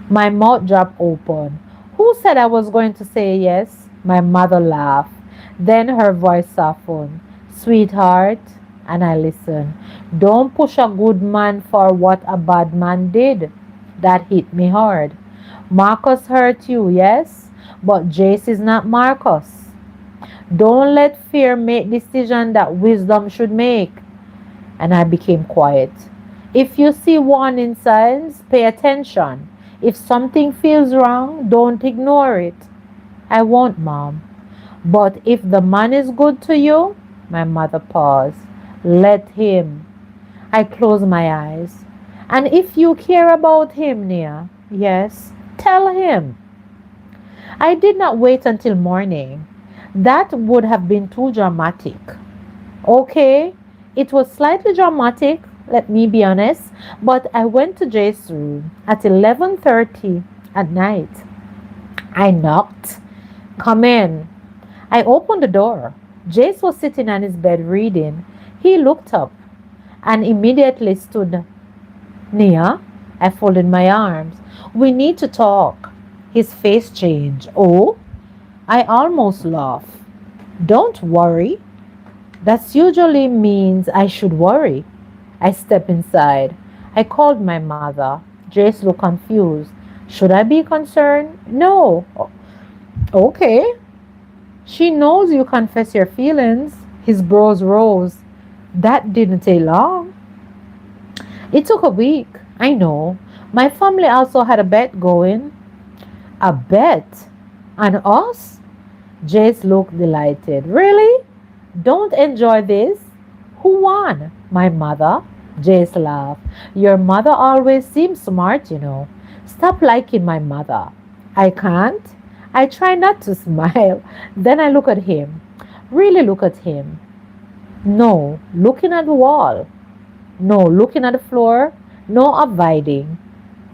My mouth dropped open. Who said I was going to say yes? My mother laughed. Then her voice softened. Sweetheart, and I listened. Don't push a good man for what a bad man did. That hit me hard. Marcus hurt you, yes? But Jace is not Marcus. Don't let fear make decisions that wisdom should make. And I became quiet. If you see warning signs, pay attention. If something feels wrong, don't ignore it. I won't, Mom. But if the man is good to you, my mother paused. Let him. I closed my eyes. And if you care about him, Nia, yes, tell him. I did not wait until morning. That would have been too dramatic. Okay, it was slightly dramatic, let me be honest, but I went to Jay's room at 11:30 at night. I knocked. Come in. I opened the door. Jace was sitting on his bed reading. He looked up and immediately stood. Nia, I folded my arms. We need to talk. His face changed. Oh, I almost laughed. Don't worry. That usually means I should worry. I stepped inside. I called my mother. Jace looked confused. Should I be concerned? No. Okay. She knows you confess your feelings. His brows rose. That didn't take long. It took a week. I know. My family also had a bet going. A bet? On us? Jace looked delighted. Really? Don't enjoy this? Who won? My mother. Jace laughed. Your mother always seems smart, you know. Stop liking my mother. I can't. I try not to smile. Then I look at him. Really look at him. No, looking at the wall. No, looking at the floor. No avoiding.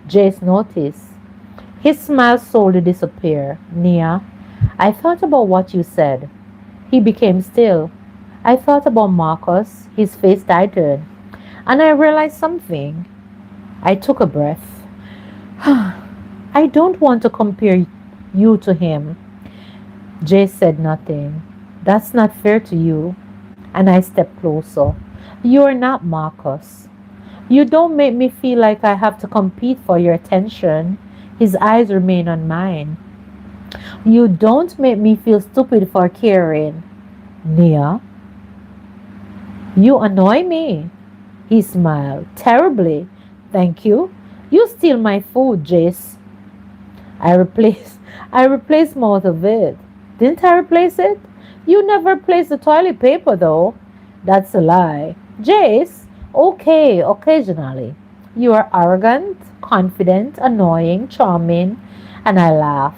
Jace noticed. His smile slowly disappeared. Nia, I thought about what you said. He became still. I thought about Marcus. His face tightened. And I realized something. I took a breath. I don't want to compare you to him. Jay said nothing. That's not fair to you. And I stepped closer. You're not Marcus. You don't make me feel like I have to compete for your attention. His eyes remain on mine. You don't make me feel stupid for caring. Nia, you annoy me. He smiled. Terribly. Thank you. You steal my food, Jace. I replaced I replaced most of it. Didn't I replace it? You never replaced the toilet paper though. That's a lie. Jace, okay, occasionally. You are arrogant, confident, annoying, charming, and I laugh.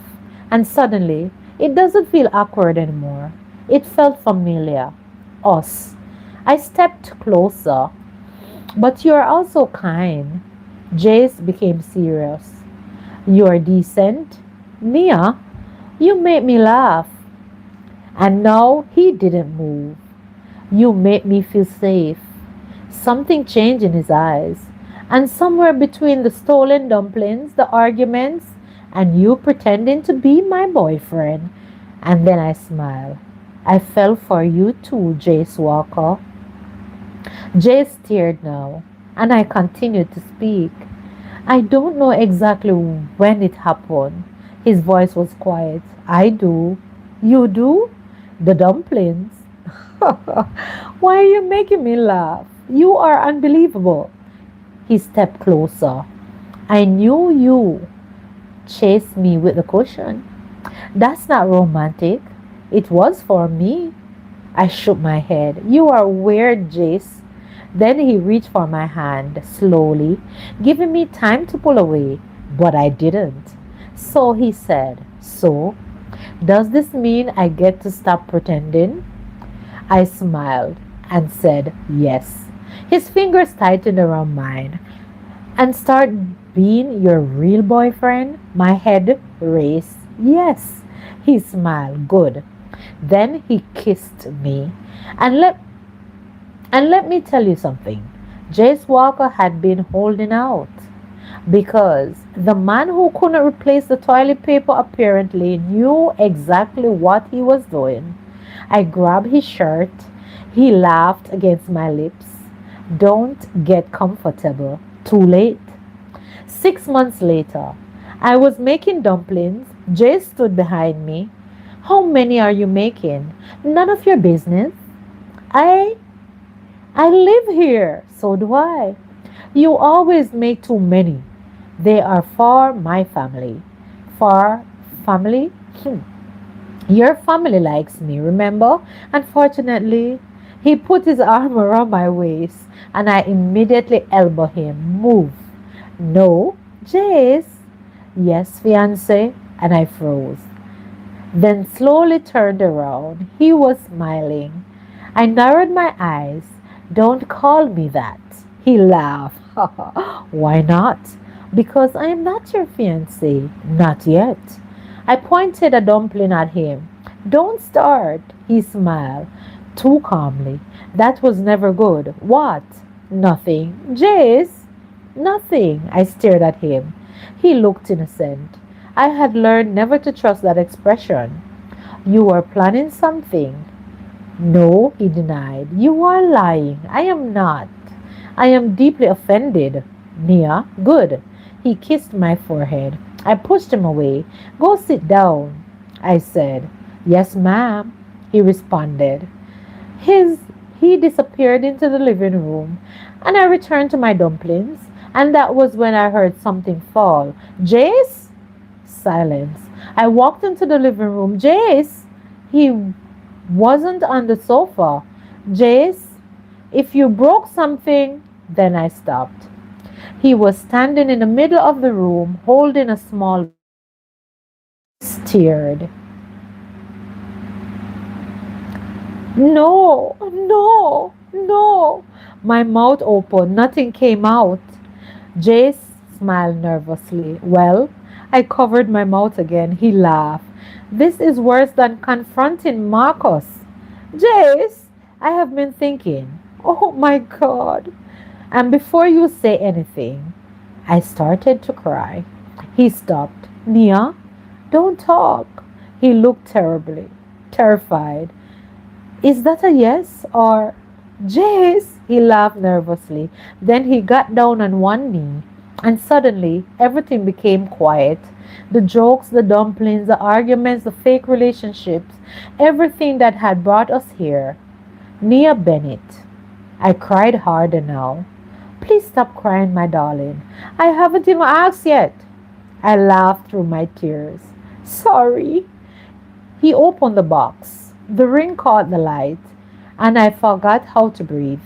And suddenly, it doesn't feel awkward anymore. It felt familiar. Us. I stepped closer. But you are also kind. Jace became serious. You are decent. Mia, you made me laugh. And now he didn't move. You made me feel safe. Something changed in his eyes. And somewhere between the stolen dumplings, the arguments, and you pretending to be my boyfriend. And then I smiled. I fell for you too, Jace Walker. Jay stared now, and I continued to speak. I don't know exactly when it happened. His voice was quiet. I do. You do? The dumplings. Why are you making me laugh? You are unbelievable. He stepped closer. I knew you chased me with the cushion. That's not romantic. It was for me. I shook my head. You are weird, Jace. Then he reached for my hand slowly, giving me time to pull away, but I didn't. So he said, so, does this mean I get to stop pretending? I smiled and said, yes. His fingers tightened around mine. And start being your real boyfriend? My head raised. Yes. He smiled. Good. Then he kissed me and let me tell you something. Jace Walker had been holding out because the man who couldn't replace the toilet paper apparently knew exactly what he was doing. I grabbed his shirt. He laughed against my lips. Don't get comfortable. Too late. 6 months later, I was making dumplings. Jace stood behind me. How many are you making? None of your business. I I live here. So do I. You always make too many. They are for my family. For family? Your family likes me, remember? Unfortunately, he put his arm around my waist and I immediately elbowed him. Move. No, Jace. Yes, fiance. And I froze. Then slowly turned around. He was smiling. I narrowed my eyes. Don't call me that. He laughed. Why not? Because I am not your fiancé. Not yet. I pointed a dumpling at him. Don't start. He smiled. Too calmly. That was never good. What? Nothing. Jace? Nothing. I stared at him. He looked innocent. I had learned never to trust that expression. You are planning something. No, he denied. You are lying. I am not. I am deeply offended. Nia, good. He kissed my forehead. I pushed him away. Go sit down, I said. Yes, ma'am, he responded. His he disappeared into the living room, and I returned to my dumplings, and that was when I heard something fall. Jace? Silence. I walked into the living room. Jace? He wasn't on the sofa. Jace, if you broke something, then I stopped. He was standing in the middle of the room holding a small stared. No, no, no. My mouth opened. Nothing came out. Jace smiled nervously. Well, I covered my mouth again. He laughed. This is worse than confronting Marcus. Jace, I have been thinking. Oh my God. And before you say anything, I started to cry. He stopped. Nia, don't talk. He looked terrified. Is that a yes or Jace? He laughed nervously. Then he got down on one knee, and suddenly everything became quiet. The jokes, the dumplings, the arguments, the fake relationships, everything that had brought us here. Nia Bennett. I cried harder now. Please stop crying, my darling. I haven't even asked yet. I laughed through my tears. Sorry. He opened the box. The ring caught the light, and I forgot how to breathe.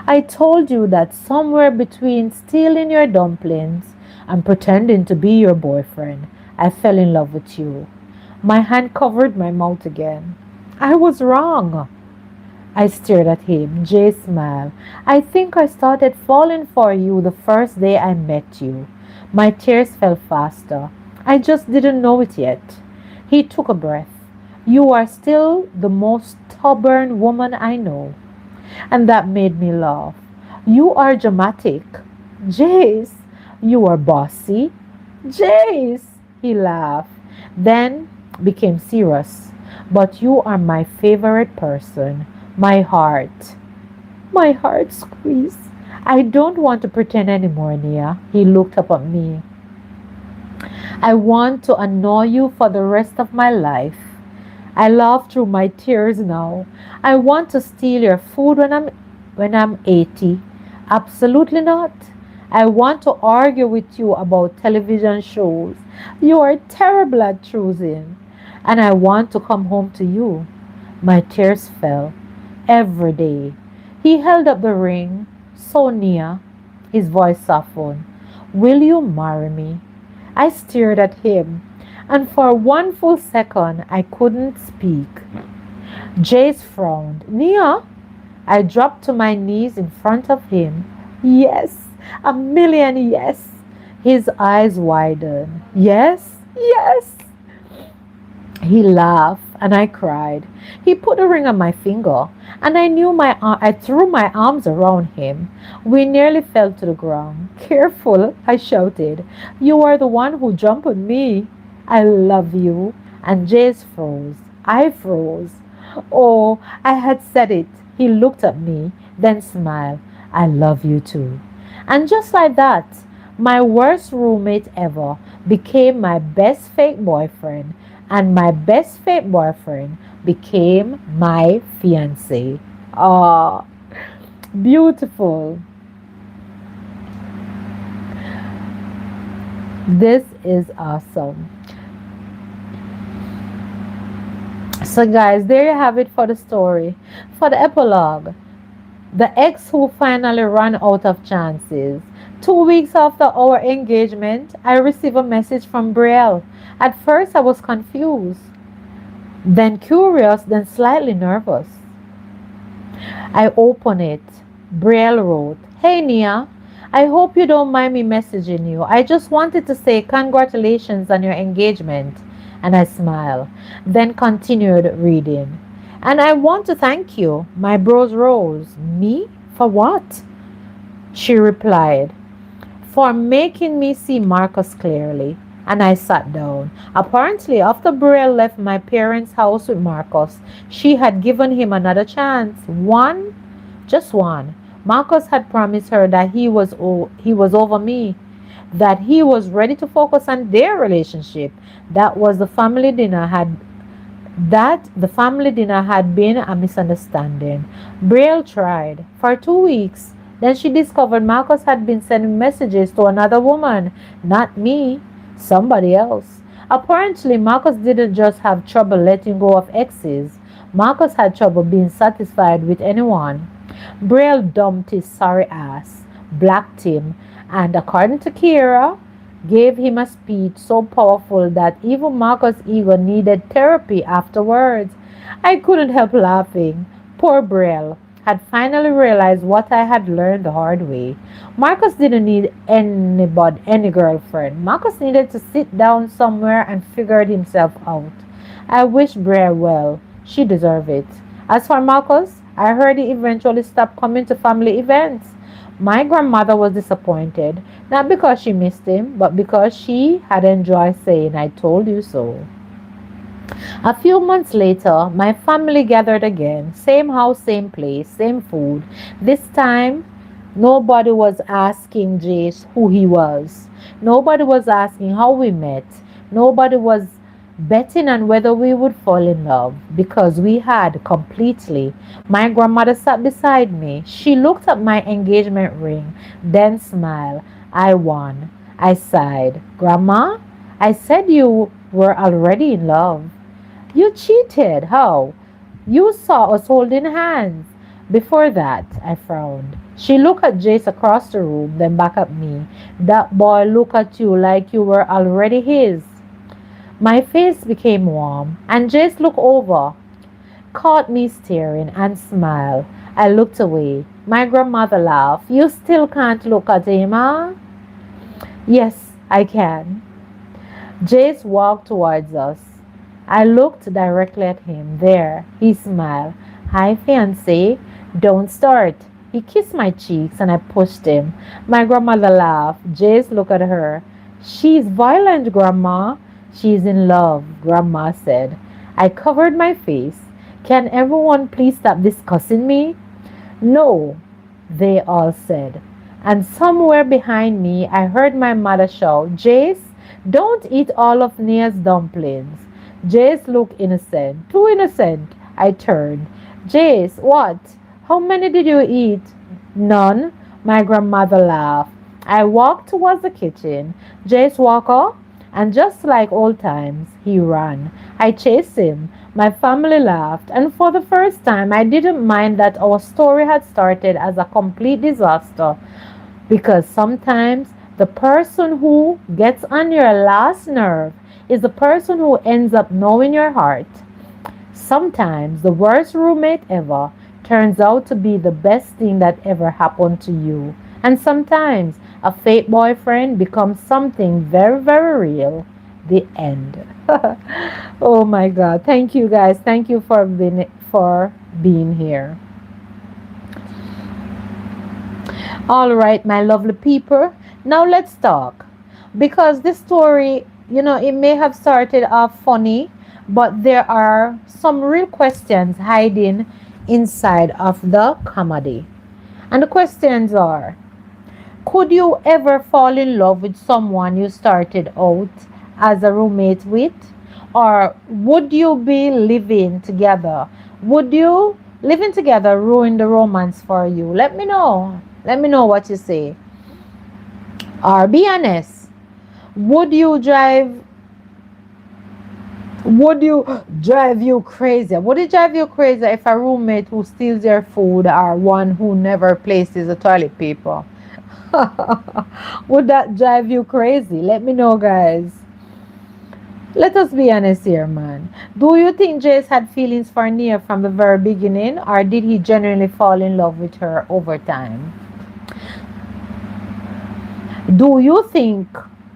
I told you that somewhere between stealing your dumplings and pretending to be your boyfriend, I fell in love with you. My hand covered my mouth again. I was wrong. I stared at him. Jay smiled. I think I started falling for you the first day I met you. My tears fell faster. I just didn't know it yet. He took a breath. You are still the most stubborn woman I know. And that made me laugh. You are dramatic. Jace, you are bossy. Jace, he laughed. Then became serious. But you are my favorite person. My heart. My heart squeezed. I don't want to pretend anymore, Nia. He looked up at me. I want to annoy you for the rest of my life. I laugh through my tears now. I want to steal your food when I'm 80. Absolutely not. I want to argue with you about television shows. You are terrible at choosing. And I want to come home to you. My tears fell every day. He held up the ring, so near. His voice softened. Will you marry me? I stared at him, and for one full second I couldn't speak. Jace frowned. Nia? I dropped to my knees in front of him. Yes, a million yes. His eyes widened. Yes, yes. He laughed and I cried. He put a ring on my finger and I threw my arms around him. We nearly fell to the ground. Careful, I shouted. You are the one who jumped on me. I love you. And Jace froze. I froze. Oh, I had said it. He looked at me, then smiled. I love you too. And just like that, my worst roommate ever became my best fake boyfriend, and my best fake boyfriend became my fiance. Oh, beautiful. This is awesome. So, guys, there you have it for the story. For the epilogue, the ex who finally ran out of chances. 2 weeks after our engagement, I received a message from Brielle. At first, I was confused, then curious, then slightly nervous. I opened it. Brielle wrote, Hey Nia, I hope you don't mind me messaging you. I just wanted to say congratulations on your engagement. And I smiled, then continued reading. And I want to thank you. My bros rose. Me? For what? She replied, For making me see Marcus clearly. And I sat down. Apparently, after Brielle left my parents' house with Marcus, she had given him another chance. One? Just one. Marcus had promised her that he was over me, that he was ready to focus on their relationship. That was the family dinner had been a misunderstanding. Brielle tried for 2 weeks. Then she discovered Marcus had been sending messages to another woman, not me, somebody else. Apparently, Marcus didn't just have trouble letting go of exes. Marcus had trouble being satisfied with anyone. Brielle dumped his sorry ass, blacked him, and according to Kira, gave him a speech so powerful that even Marcus' ego needed therapy afterwards. I couldn't help laughing. Poor Brielle. had finally realized what I had learned the hard way. Marcus didn't need any girlfriend. Marcus needed to sit down somewhere and figure it himself out. I wish Brea well. She deserved it. As for Marcus, I heard he eventually stopped coming to family events. My grandmother was disappointed, not because she missed him, but because she had enjoyed saying, I told you so. A few months later, my family gathered again. Same house, same place, same food. This time, nobody was asking Jace who he was. Nobody was asking how we met. Nobody was betting on whether we would fall in love because we had completely. My grandmother sat beside me. She looked at my engagement ring, then smiled. I won. I sighed. Grandma, I said you were already in love. You cheated. How? You saw us holding hands. Before that, I frowned. She looked at Jace across the room, then back at me. That boy looked at you like you were already his. My face became warm, and Jace looked over, caught me staring, and smiled. I looked away. My grandmother laughed. You still can't look at him, huh? Yes, I can. Jace walked towards us. I looked directly at him. There, he smiled. Hi, fiancé. Don't start. He kissed my cheeks and I pushed him. My grandmother laughed. Jace looked at her. She's violent, Grandma. She's in love, Grandma said. I covered my face. Can everyone please stop discussing me? No, they all said. And somewhere behind me, I heard my mother shout, Jace, don't eat all of Nia's dumplings. Jace looked innocent. Too innocent. I turned. Jace, what? How many did you eat? None. My grandmother laughed. I walked towards the kitchen. Jace walked up, and just like old times, he ran. I chased him. My family laughed, and for the first time, I didn't mind that our story had started as a complete disaster because sometimes the person who gets on your last nerve is the person who ends up knowing your heart. Sometimes the worst roommate ever turns out to be the best thing that ever happened to you. And sometimes a fake boyfriend becomes something very, very real. The end. Oh my God. Thank you guys. Thank you for being here. All right, my lovely people. Now let's talk. Because this story, it may have started off funny, but there are some real questions hiding inside of the comedy. And the questions are, could you ever fall in love with someone you started out as a roommate with? Or would you be living together? Would you living together ruin the romance for you? Let me know. Let me know what you say. Or be honest. Would you drive would you drive you crazy? Would it drive you crazy if a roommate who steals your food or one who never places the toilet paper? Would that drive you crazy? Let me know, guys. Let us be honest here, man. Do you think Jace had feelings for Nia from the very beginning, or did he genuinely fall in love with her over time? Do you think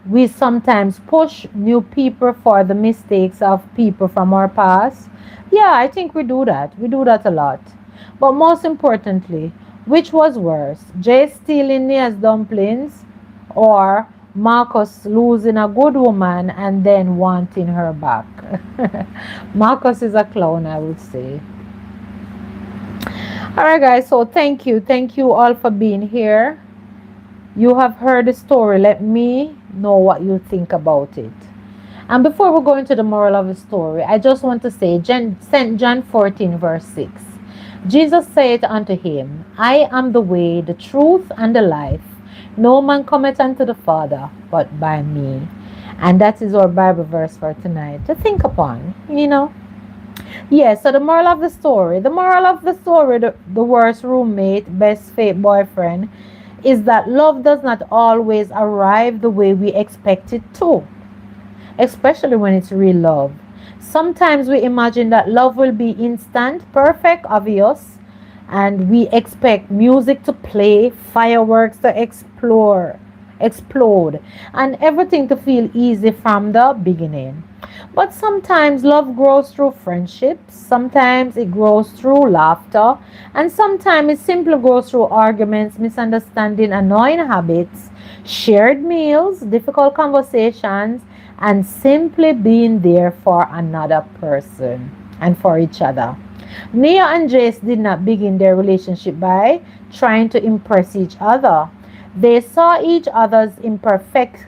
we sometimes push new people for the mistakes of people from our past? Yeah, I think we do that. We do that a lot. But most importantly, which was worse? Jay stealing Nia's dumplings or Marcus losing a good woman and then wanting her back? Marcus is a clown, I would say. Alright, guys, so thank you. Thank you all for being here. You have heard the story. Let me know what you think about it. And before we go into the moral of the story, I just want to say St. John 14, verse 6. Jesus said unto him, I am the way, the truth, and the life. No man cometh unto the Father but by me. And that is our Bible verse for tonight to think upon. Yes, so the moral of the story. The worst roommate, best fake boyfriend, is that love does not always arrive the way we expect it to, especially when it's real love. Sometimes we imagine that love will be instant, perfect, obvious, and we expect music to play, fireworks to explode, and everything to feel easy from the beginning. But sometimes love grows through friendships, sometimes it grows through laughter, and sometimes it simply grows through arguments, misunderstanding, annoying habits, shared meals, difficult conversations, and simply being there for another person and for each other. Nia and Jace did not begin their relationship by trying to impress each other. They saw each other's imperfect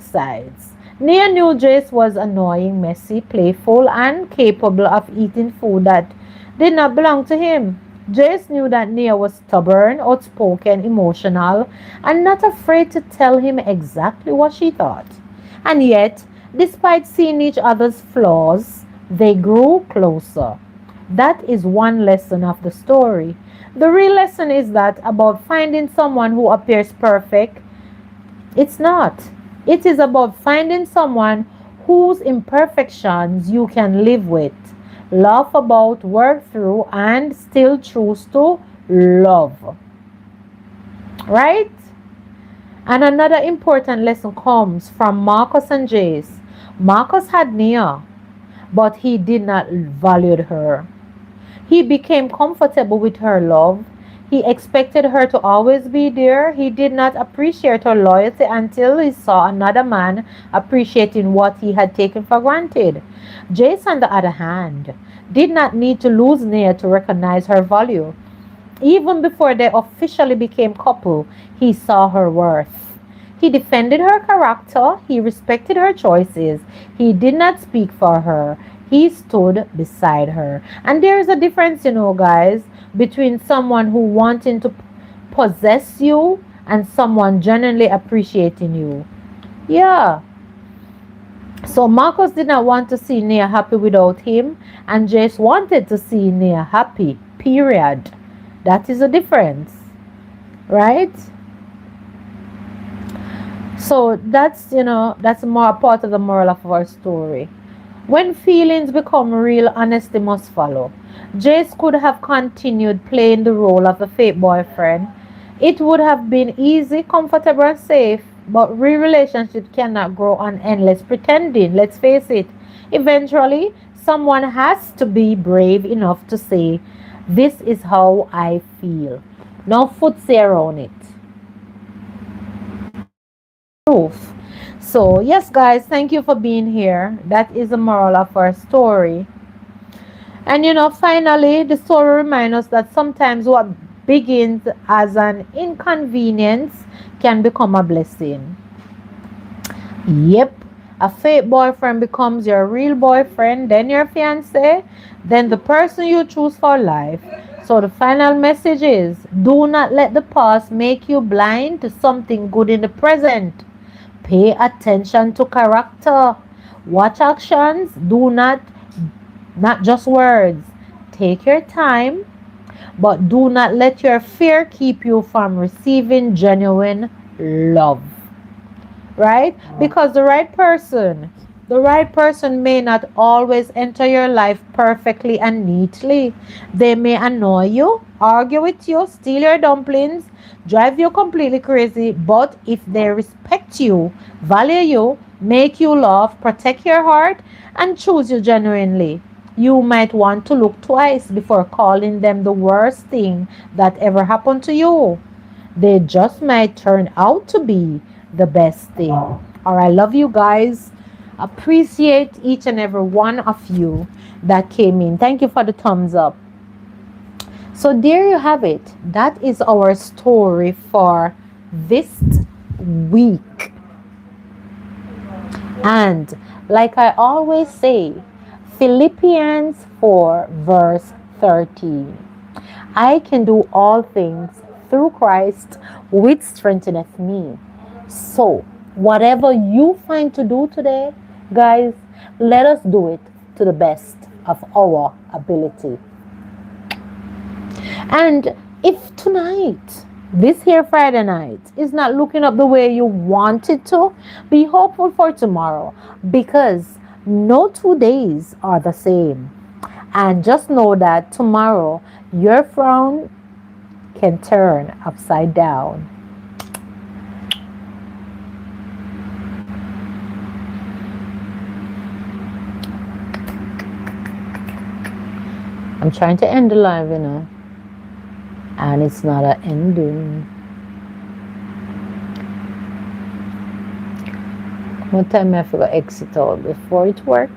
sides. Nia knew Jace was annoying, messy, playful, and capable of eating food that did not belong to him. Jace knew that Nia was stubborn, outspoken, emotional, and not afraid to tell him exactly what she thought. And yet, despite seeing each other's flaws, they grew closer. That is one lesson of the story. The real lesson is that about finding someone who appears perfect, it's not. It is about finding someone whose imperfections you can live with, laugh about, work through, and still choose to love. Right? And another important lesson comes from Marcus and Jace. Marcus had Nia, but he did not value her. He became comfortable with her love. He expected her to always be there. He did not appreciate her loyalty until he saw another man appreciating what he had taken for granted. Jace, on the other hand, did not need to lose Nia to recognize her value. Even before they officially became couple, he saw her worth. He defended her character, he respected her choices, he did not speak for her, he stood beside her. And there is a difference, guys, between someone who wanting to possess you and someone genuinely appreciating you. Yeah. So Marcus did not want to see Nia happy without him, and Jace wanted to see Nia happy. Period. That is a difference, right? So that's more a part of the moral of our story. When feelings become real, honesty must follow. Jace could have continued playing the role of the fake boyfriend. It would have been easy, comfortable, and safe, but real relationship cannot grow on endless pretending. Let's face it. Eventually, someone has to be brave enough to say, "This is how I feel." No footsie around it. Proof. So, yes, guys, thank you for being here. That is the moral of our story. And finally, the story reminds us that sometimes what begins as an inconvenience can become a blessing. Yep, a fake boyfriend becomes your real boyfriend, then your fiance, then the person you choose for life. So the final message is, do not let the past make you blind to something good in the present. Pay attention to character. Watch actions. Do not just words. Take your time, but do not let your fear keep you from receiving genuine love. Right? Because the right person may not always enter your life perfectly and neatly. They may annoy you, argue with you, steal your dumplings, drive you completely crazy, but if they respect you, value you, make you laugh, protect your heart, and choose you genuinely, you might want to look twice before calling them the worst thing that ever happened to you. They just might turn out to be the best thing. All right, love you guys. Appreciate each and every one of you that came in. Thank you for the thumbs up. So there you have it. That is our story for this week. And like I always say, Philippians 4 verse 13. I can do all things through Christ which strengtheneth me. So, whatever you find to do today, guys, let us do it to the best of our ability. And if tonight, this here Friday night, is not looking up the way you want it to, be hopeful for tomorrow, because no 2 days are the same. And just know that tomorrow your frown can turn upside down. I'm trying to end the live, and it's not a ending. What time I have to exit out before it works?